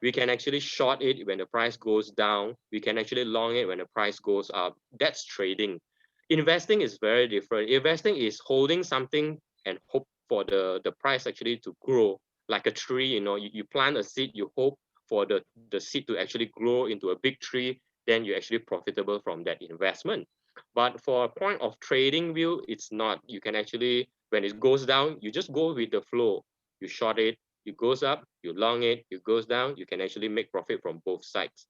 We can actually short it when the price goes down. We can actually long it when the price goes up. That's trading. Investing is very different. Investing is holding something and hope for the price actually to grow like a tree. You know, you plant a seed, you hope for the seed to actually grow into a big tree, then you're actually profitable from that investment. But for a point of trading view, it's not. You can actually, when it goes down, you just go with the flow. You short it, it goes up, you long it, it goes down, you can actually make profit from both sides.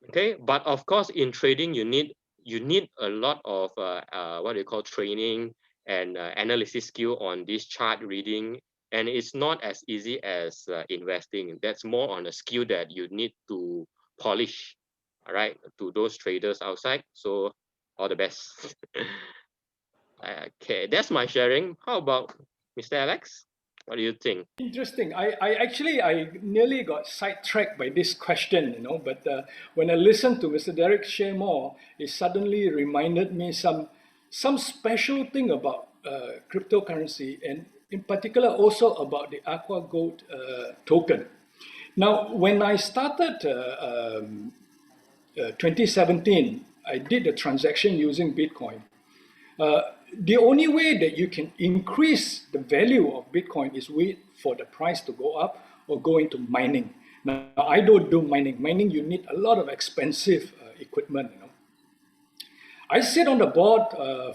Okay, but of course, in trading, you need a lot of what they call training and analysis skill on this chart reading, and it's not as easy as investing. That's more on a skill that you need to polish. All right, to those traders outside. So all the best. Okay, that's my sharing. How about Mr. Alex? What do you think? Interesting. I nearly got sidetracked by this question, you know, but when I listened to Mr. Derek share more, it suddenly reminded me some special thing about cryptocurrency, and in particular also about the AquaGoat token. Now, when I started 2017, I did a transaction using Bitcoin. The only way that you can increase the value of Bitcoin is wait for the price to go up or go into mining. Now, I don't do mining. Mining, you need a lot of expensive equipment. You know, I sit on the board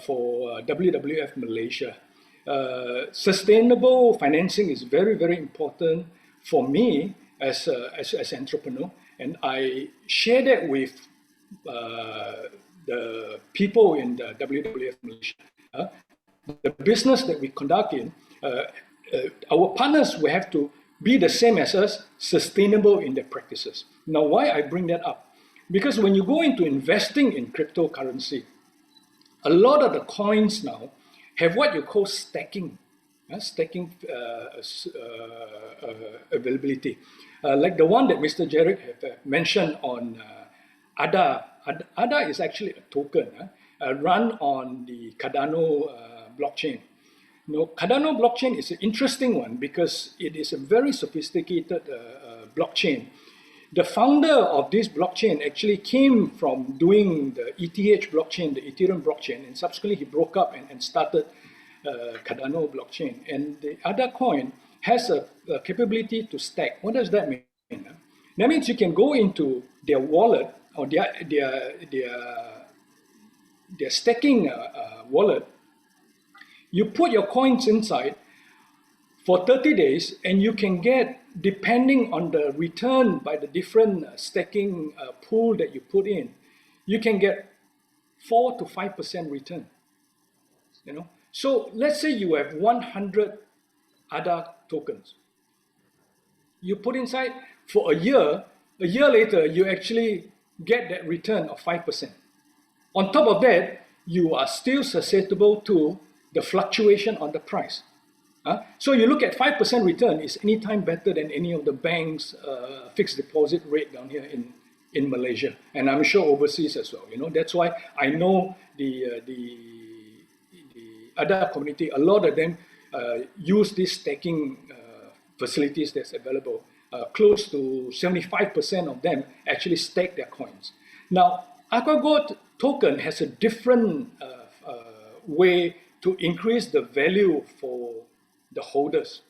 for WWF Malaysia. Sustainable financing is very, very important for me as an entrepreneur, and I share that with the people in the WWF Malaysia. The business that we conduct in, our partners will have to be the same as us, sustainable in their practices. Now, why I bring that up? Because when you go into investing in cryptocurrency, a lot of the coins now have what you call stacking, availability. Like the one that Mr. Jarek have mentioned on ADA. ADA is actually a token run on the Cardano blockchain. Now, Cardano blockchain is an interesting one because it is a very sophisticated blockchain. The founder of this blockchain actually came from doing the ETH blockchain, the Ethereum blockchain, and subsequently he broke up and started Cardano blockchain. And the other coin has a capability to stack. What does that mean? That means you can go into their wallet or their stacking wallet. You put your coins inside for 30 days, and you can get, depending on the return by the different stacking pool that you put in, you can get 4 to 5% return. So let's say you have 100 ADA tokens. You put inside for a year later, you actually get that return of 5%. On top of that, you are still susceptible to the fluctuation on the price. So you look at 5% return is anytime better than any of the banks' fixed deposit rate down here in Malaysia, and I'm sure overseas as well. That's why I know the other community. A lot of them use these stacking facilities that's available. Close to 75% of them actually stake their coins. Now, AquaGoat token has a different way to increase the value for the holders.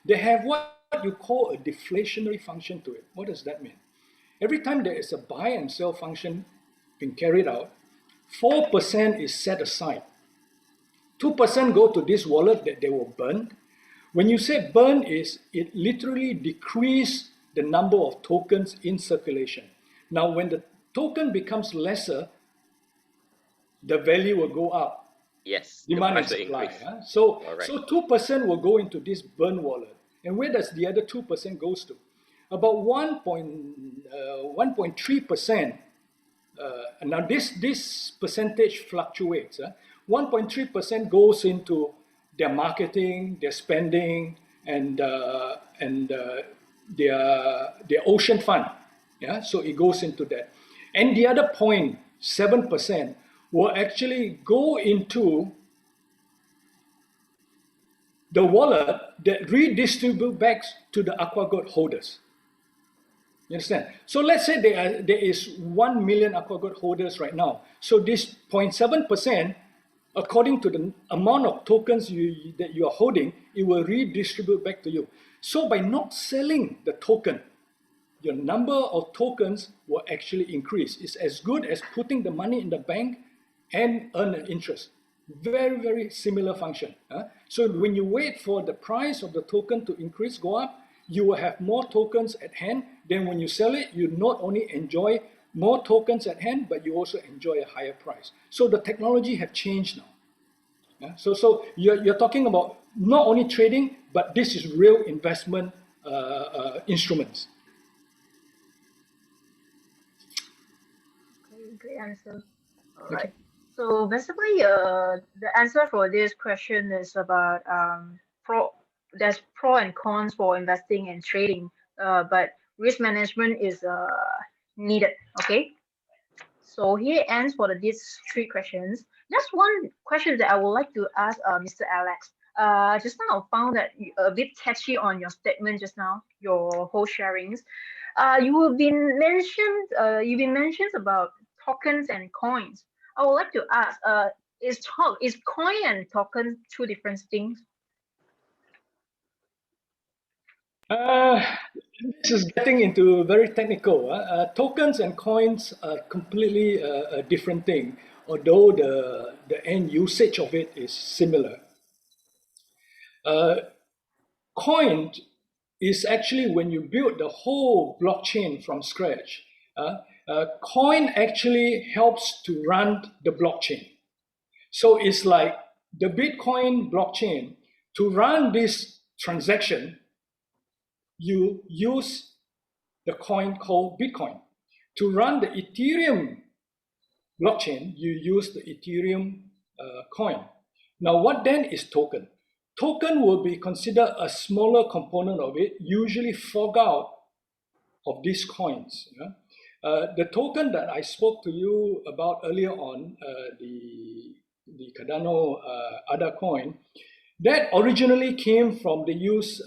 They have what you call a deflationary function to it. What does that mean? Every time there is a buy and sell function being carried out, 4% is set aside. 2% go to this wallet that they will burn. When you say burn, it literally decreases the number of tokens in circulation. Now, when the token becomes lesser, the value will go up. Yes. Demand and supply. So 2% will go into this burn wallet. And where does the other 2% goes to? About 1.3%. Now this percentage fluctuates. 1.3% goes into their marketing, their spending, and their ocean fund. So it goes into that. And the other 0.7% will actually go into the wallet that redistribute back to the AquaGoat holders. You understand? So let's say there is 1 million AquaGoat holders right now. So this 0.7%, according to the amount of tokens that you are holding, it will redistribute back to you. So by not selling the token, your number of tokens will actually increase. It's as good as putting the money in the bank and earn an interest. Very, very similar function. So when you wait for the price of the token to increase, go up, you will have more tokens at hand. Then when you sell it, you not only enjoy more tokens at hand, but you also enjoy a higher price. So the technology have changed now. So you're talking about not only trading, but this is real investment instruments. Okay, great answer. All right. So basically, the answer for this question is about there's pro and cons for investing and trading, but risk management is needed. Okay. So here ends for these 3 questions. Just one question that I would like to ask Mr. Alex. Just now I found that a bit catchy on your statement just now, your whole sharings. You've been mentioned about tokens and coins. I would like to ask, is coin and token 2 different things? This is getting into very technical. Tokens and coins are completely a different thing. although the end usage of it is similar. Coin is actually when you build the whole blockchain from scratch. Coin actually helps to run the blockchain. So it's like the Bitcoin blockchain. To run this transaction, you use the coin called Bitcoin. To run the Ethereum blockchain, you use the Ethereum coin. Now, what then is token? Token will be considered a smaller component of it, usually fork out of these coins. The token that I spoke to you about earlier on, the Cardano ADA coin, that originally came from the use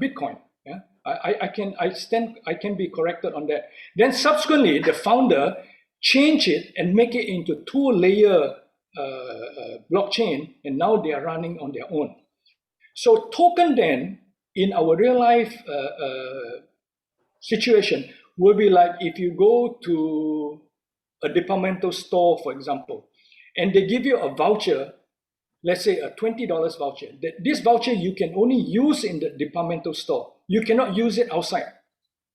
Bitcoin. Yeah? I can be corrected on that. Then subsequently, the founder changed it and make it into two-layer blockchain, and now they are running on their own. So token then, in our real life situation, will be like if you go to a departmental store, for example, and they give you a voucher, let's say a $20 voucher. This voucher you can only use in the departmental store. You cannot use it outside.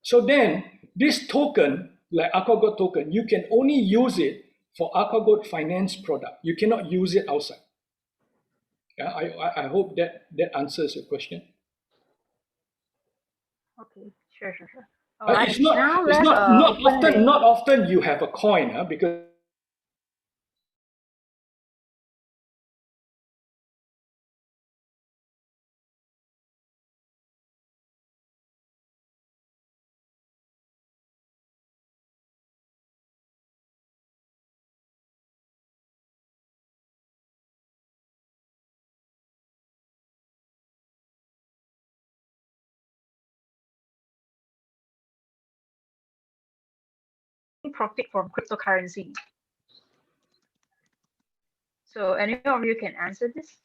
So then this token, like AquaGoat token, you can only use it for AquaGoat finance product. You cannot use it outside. Yeah, I hope that answers your question. Okay, sure. All right. It's not, now it's let's not often you have a coin, because profit from cryptocurrency. So any of you can answer this?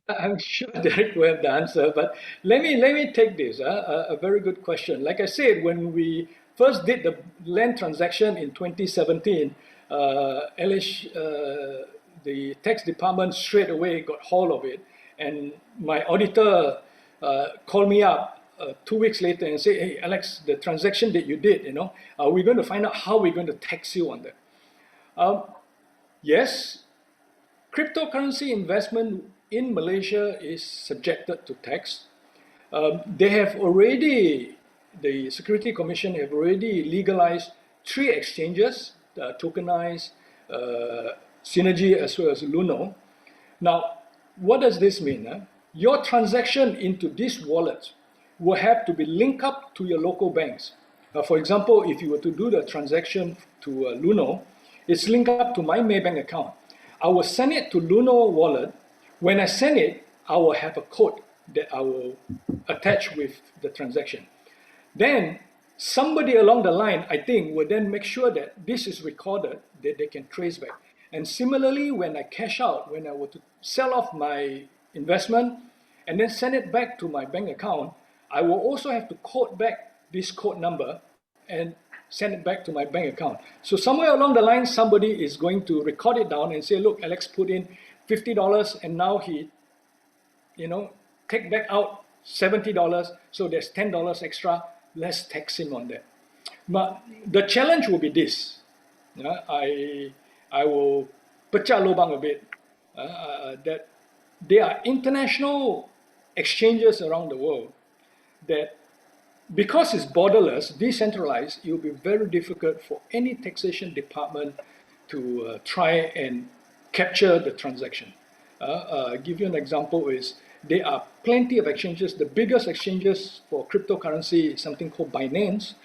I'm sure Derek will have the answer, but let me take this. A very good question. Like I said, when we first did the land transaction in 2017, the tax department straight away got hold of it, and my auditor called me up 2 weeks later and said, "Hey, Alex, the transaction that you did, we're going to find out how we're going to tax you on that." Yes, cryptocurrency investment in Malaysia is subjected to tax. They have already, the Security Commission have already legalized 3 exchanges, tokenized, Synergy as well as Luno. Now, what does this mean? Your transaction into this wallet will have to be linked up to your local banks. For example, if you were to do the transaction to Luno, it's linked up to my Maybank account. I will send it to Luno wallet. When I send it, I will have a code that I will attach with the transaction. Then somebody along the line, I think, will then make sure that this is recorded, that they can trace back. And similarly, when I cash out, when I were to sell off my investment and then send it back to my bank account, I will also have to code back this code number and send it back to my bank account. So somewhere along the line, somebody is going to record it down and say, look, Alex put in $50 and now he, take back out $70, so there's $10 extra, let's tax him on that. But the challenge will be this. I will pecah lubang a bit, that there are international exchanges around the world that, because it's borderless, decentralized, it will be very difficult for any taxation department to try and capture the transaction. Give you an example is, there are plenty of exchanges. The biggest exchanges for cryptocurrency is something called Binance.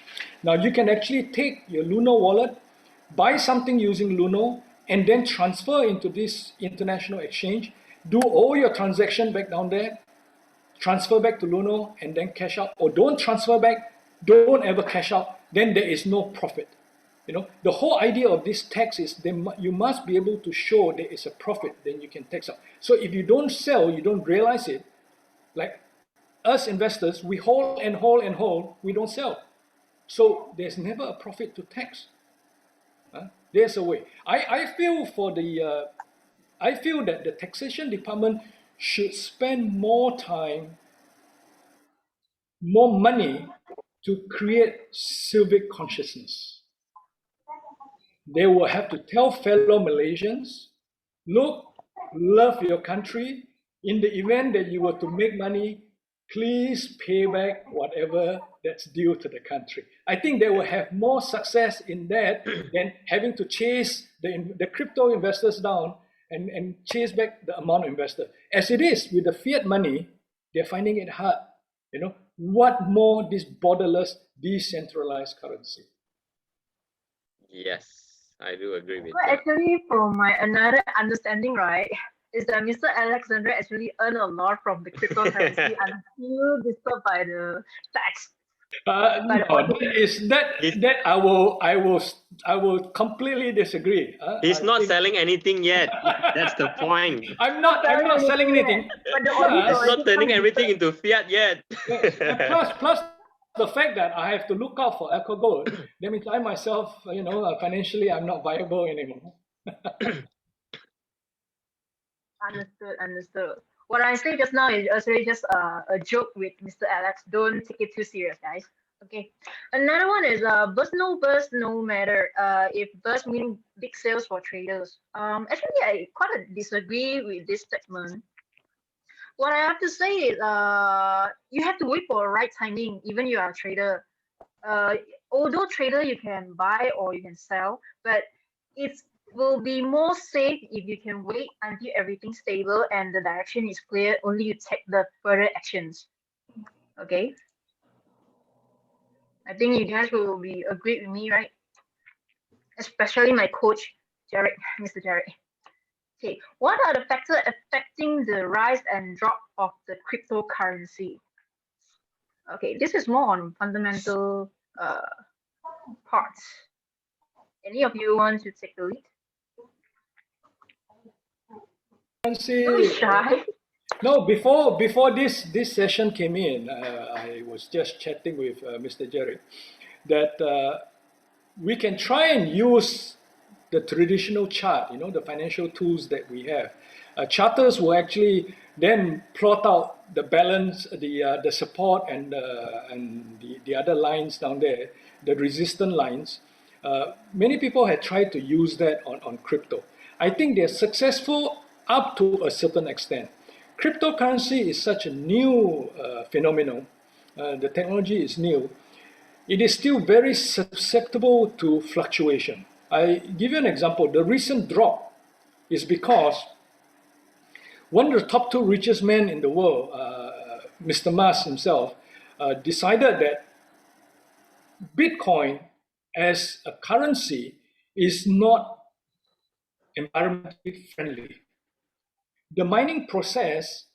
Now you can actually take your Luno wallet, buy something using Luno, and then transfer into this international exchange, do all your transaction back down there, transfer back to Luno, and then cash out. Or don't transfer back, don't ever cash out, then there is no profit. The whole idea of this tax is you must be able to show there is a profit, then you can tax out. So if you don't sell, you don't realize it, like us investors, we hold and hold and hold, we don't sell. So there's never a profit to tax. There's a way. I feel for the I feel that the taxation department should spend more time, more money to create civic consciousness. They will have to tell fellow Malaysians, look, love your country. In the event that you were to make money, please pay back whatever that's due to the country. I think they will have more success in that than having to chase the crypto investors down and chase back the amount of investor. As it is with the fiat money, they're finding it hard. You know, what more this borderless, decentralized currency? Yes, I do agree with Well, that. actually, from my another understanding, right, is that Mr. Alexander actually earned a lot from the cryptocurrency until disturbed by the tax. By the No, that is He's, that I will completely disagree. he's I not think selling anything yet. That's the point. I'm not selling anything. but the He's auditor Plus, not already come turning and everything disturb. into fiat yet. yes, and plus the fact that I have to look out for AquaGoat, that means I myself, financially I'm not viable anymore. Understood, understood. What I say just now is actually just a joke with Mr. Alex. Don't take it too serious, guys. Okay. Another one is burst no matter. If burst meaning big sales for traders. Actually I quite disagree with this statement. What I have to say is you have to wait for a right timing, even you are a trader. Uh Although trader you can buy or you can sell, but it will be more safe if you can wait until everything's stable and the direction is clear, only you take the further actions. Okay. I think you guys will be agree with me, right? Especially my coach, Jared, Mr. Jared. Okay, what are the factors affecting the rise and drop of the cryptocurrency? Okay, this is more on fundamental parts. Any of you want to take the lead? Don't be shy. No, before this session came in, I was just chatting with Mr. Jerry that we can try and use the traditional chart, the financial tools that we have. Charters will actually then plot out the balance, the support and the other lines down there, the resistance lines. Many people had tried to use that on crypto. I think they're successful up to a certain extent. Cryptocurrency is such a new phenomenon. The technology is new. It is still very susceptible to fluctuation. I give you an example. The recent drop is because one of the top two richest men in the world, Mr. Musk himself, decided that Bitcoin as a currency is not environmentally friendly. The mining process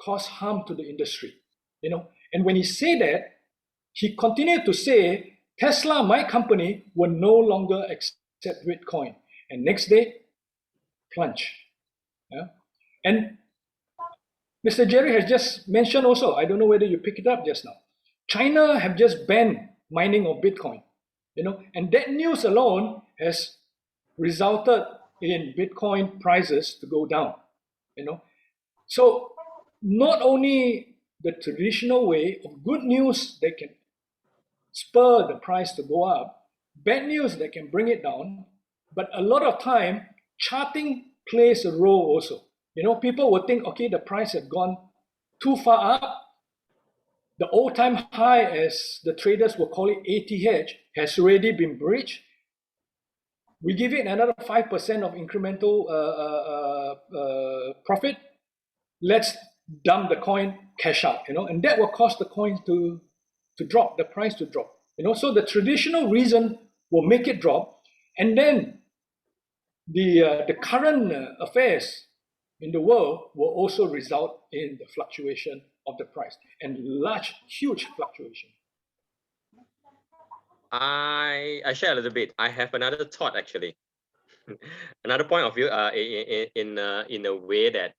caused harm to the industry, And when he said that, he continued to say, Tesla, my company, will no longer accept Bitcoin. And next day, plunge. Yeah? And Mr. Jerry has just mentioned also, I don't know whether you picked it up just now, China have just banned mining of Bitcoin. And that news alone has resulted in Bitcoin prices to go down. So not only the traditional way of good news that can spur the price to go up, bad news that can bring it down, but a lot of time charting plays a role also. People will think, okay, the price has gone too far up. The all-time high, as the traders will call it, ATH, has already been breached. We give it another 5% of incremental profit. Let's dump the coin, cash out, and that will cause the coin to drop, the price to drop. So the traditional reason will make it drop, and then the current affairs in the world will also result in the fluctuation of the price and huge fluctuation. I share a little bit. I have another thought actually. Another point of view in a way that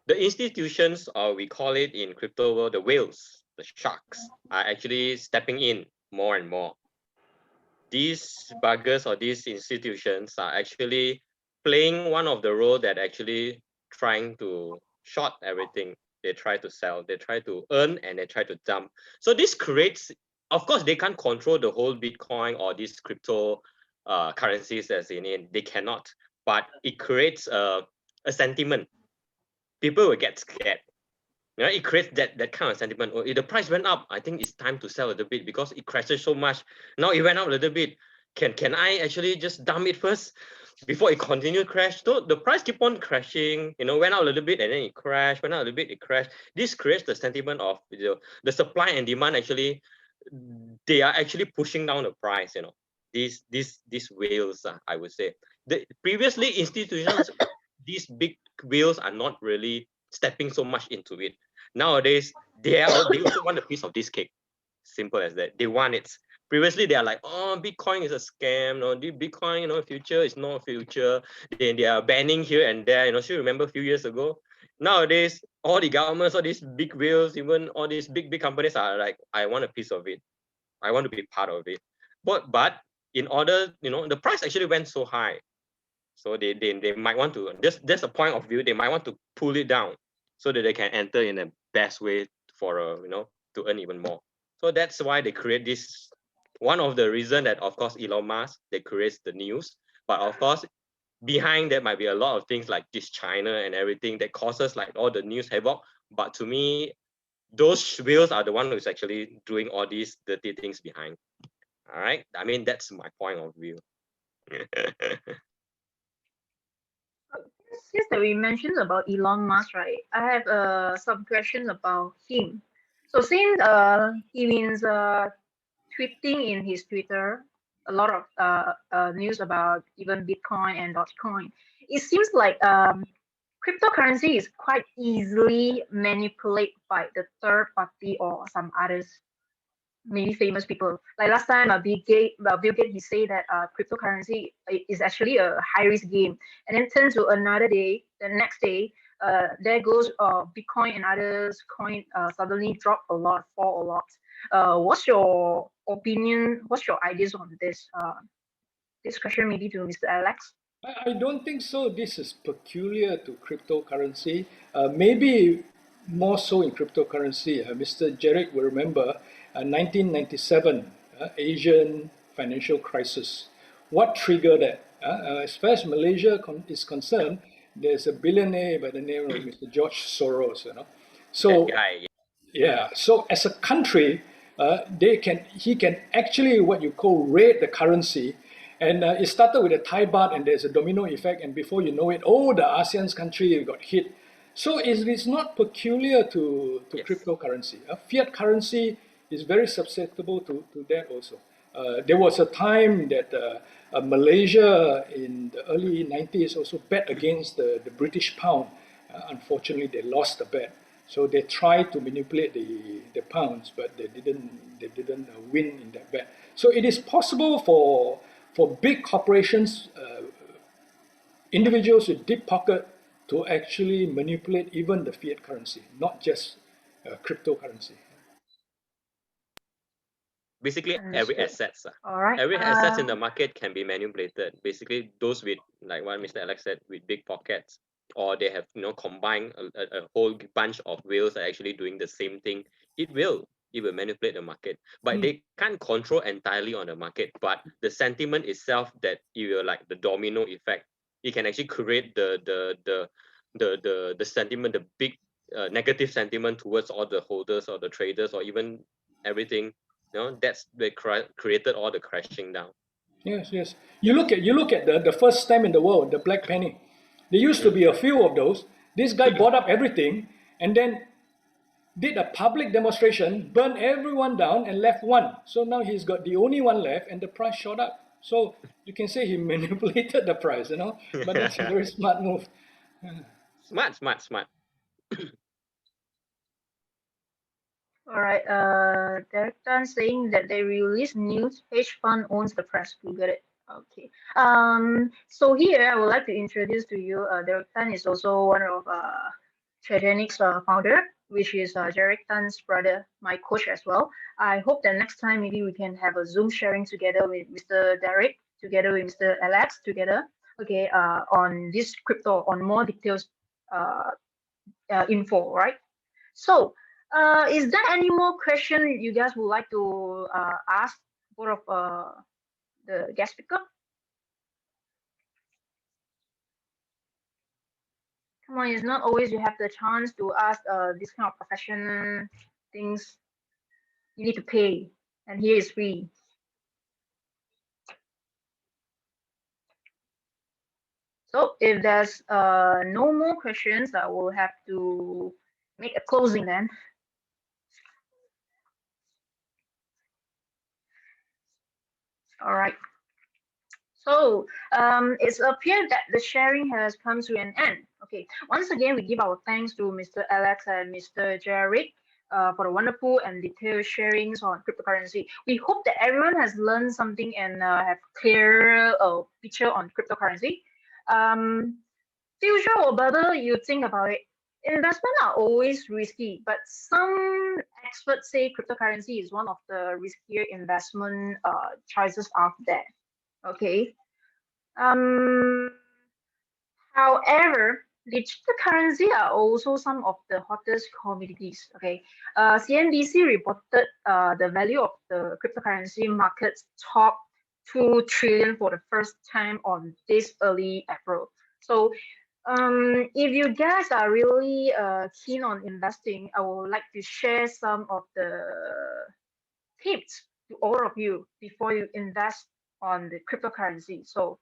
the institutions, or we call it in crypto world, the whales, the sharks, are actually stepping in more and more. these buggers or these institutions are actually playing one of the role that actually trying to short everything. They try to sell, they try to earn, and they try to dump. So this creates, of course, they can't control the whole Bitcoin or these crypto currencies as in it. They cannot, but it creates a sentiment. People will get scared. You know, it creates that kind of sentiment. Oh, if the price went up, I think it's time to sell a little bit because it crashes so much. Now it went up a little bit. Can I actually just dump it first before it continue crash? So the price keep on crashing. You know, went out a little bit and then it crashed. Went out a little bit, it crashed. This creates the sentiment of the supply and demand. Actually, they are actually pushing down the price. You know, these whales, I would say. Previously institutions, these big whales are not really stepping so much into it. Nowadays, they also want a piece of this cake. Simple as that. They want it. Previously, they are like, oh, Bitcoin is a scam. No, the Bitcoin, future is not future. They are banning here and there. Still remember a few years ago. Nowadays, all the governments, all these big whales, even all these big companies are like, I want a piece of it. I want to be part of it. But in order, the price actually went so high. So they might want to, there's a point of view, they might want to pull it down so that they can enter in the best way for to earn even more. So that's why they create this. One of the reason that, of course, Elon Musk, they create the news, but of course behind that might be a lot of things like this China and everything that causes like all the news havoc. But to me, those whales are the one who's actually doing all these dirty things behind. All right, I mean, that's my point of view. Since that we mentioned about Elon Musk, right? I have some questions about him. So since he means tweeting in his Twitter a lot of news about even Bitcoin and Dogecoin, it seems like cryptocurrency is quite easily manipulated by the third party or some others, maybe famous people. Like last time, Bill Gates, he said that cryptocurrency is actually a high risk game, and then turn to another day, the next day, there goes Bitcoin and others coin suddenly drop a lot, fall a lot. What's your opinion? What's your ideas on this? This question maybe to Mr. Alex. I don't think so. This is peculiar to cryptocurrency. Maybe more so in cryptocurrency. Mr. Jarek will remember 1997 Asian financial crisis. What triggered that? As far as Malaysia is concerned, there's a billionaire by the name of Mr. George Soros. So That guy, yeah, so as a country, he can actually what you call raid the currency, and it started with the Thai baht, and there's a domino effect, and before you know it, all the ASEAN country got hit. So it's not peculiar to yes. cryptocurrency. Fiat currency is very susceptible to that also. There was a time that Malaysia in the early 90s also bet against the British pound. Unfortunately, they lost the bet. So they tried to manipulate the pounds, but they didn't win in that bet. So it is possible for big corporations, individuals with deep pocket, to actually manipulate even the fiat currency, not just cryptocurrency. Basically every Understood. assets. All right. Every assets in the market can be manipulated. Basically, those with, like what Mr. Alex said, with big pockets, or they have combined a whole bunch of whales are actually doing the same thing. It will manipulate the market, but they can't control entirely on the market. But the sentiment itself, that it will, like the domino effect, it can actually create the sentiment, the big negative sentiment towards all the holders or the traders or even everything. That's they created all the crashing down. Yes, yes. You look at the first stamp in the world, the black penny. There used to be a few of those. This guy bought up everything and then did a public demonstration, burned everyone down, and left one. So now he's got the only one left, and the price shot up. So you can say he manipulated the price, but that's a very smart move. Smart. All right. Derek Tan saying that they release news. Hedge fund owns the press. We got it. Okay. So here I would like to introduce to you. Derek Tan is also one of Tradenics founder. which is Jarek Tan's brother, my coach as well. I hope that next time maybe we can have a Zoom sharing together with Mr. Derek, together with Mr. Alex, together, okay, on this crypto, on more details info, right? So, is there any more question you guys would like to ask both of the guest speaker? Come on, it's not always you have the chance to ask this kind of professional things. You need to pay, and here is free. So if there's no more questions, I will have to make a closing then. All right. So it's appeared that the sharing has come to an end. Okay. Once again, we give our thanks to Mr. Alex and Mr. Jarek for the wonderful and detailed sharings on cryptocurrency. We hope that everyone has learned something and have clear picture on cryptocurrency. Future or better, you think about it. Investment are always risky, but some experts say cryptocurrency is one of the riskier investment choices out there. Okay. Um, However, digital currency are also some of the hottest commodities. Okay, CNBC reported the value of the cryptocurrency markets top 2 trillion for the first time on this early April. So, if you guys are really keen on investing, I would like to share some of the tips to all of you before you invest on the cryptocurrency. So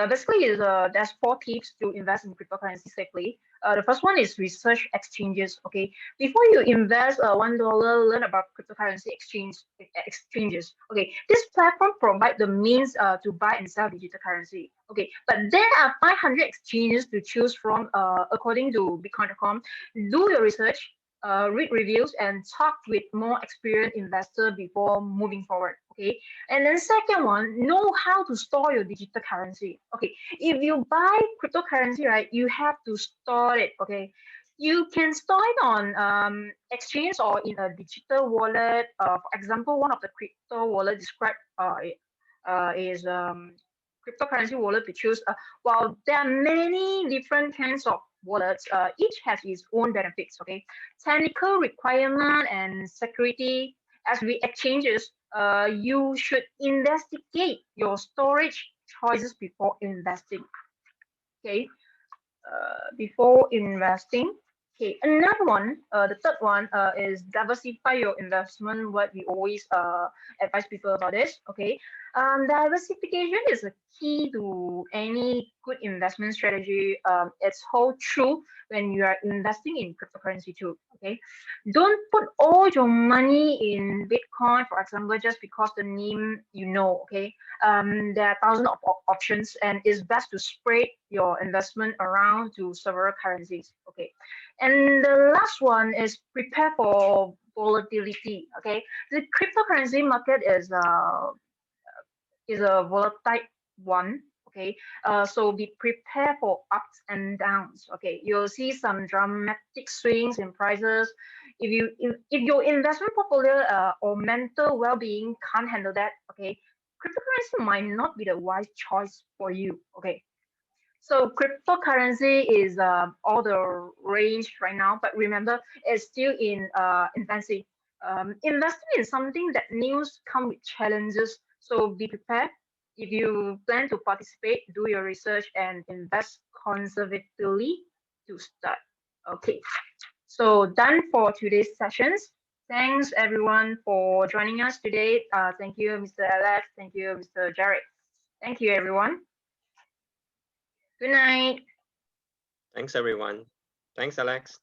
basically, there's 4 tips to invest in cryptocurrency safely. The first one is research exchanges. Okay, before you invest $1, learn about cryptocurrency exchanges. Okay, this platform provide the means to buy and sell digital currency. Okay, but there are 500 exchanges to choose from according to Bitcoin.com. Do your research. Read reviews and talk with more experienced investor before moving forward. Okay, and then second one, know how to store your digital currency. Okay, if you buy cryptocurrency, right, you have to store it. Okay, you can store it on exchange or in a digital wallet. For example, one of the crypto wallet described is cryptocurrency wallet to choose. While there are many different kinds of wallets, each has its own benefits. Okay, technical requirement and security as we exchanges, you should investigate your storage choices before investing. Okay, before investing. Okay, another one, the third one is diversify your investment. What we always advise people about this. Okay, diversification is a key to any good investment strategy. It's hold true when you are investing in cryptocurrency too. Okay, don't put all your money in Bitcoin, for example, just because the name you know. Okay, there are thousands of options, and it's best to spread your investment around to several currencies. Okay, and the last one is prepare for volatility. Okay, the cryptocurrency market is a volatile one. Okay, so be prepared for ups and downs. Okay, you'll see some dramatic swings in prices. If your investment portfolio or mental well-being can't handle that, okay, cryptocurrency might not be the wise choice for you. Okay, so cryptocurrency is all the range right now, but remember it's still in infancy. Investing in something that news come with challenges, so be prepared. If you plan to participate, do your research and invest conservatively to start. Okay, so done for today's sessions. Thanks everyone for joining us today. Thank you, Mr. Alex. Thank you, Mr. Jarek. Thank you, everyone. Good night. Thanks, everyone. Thanks, Alex.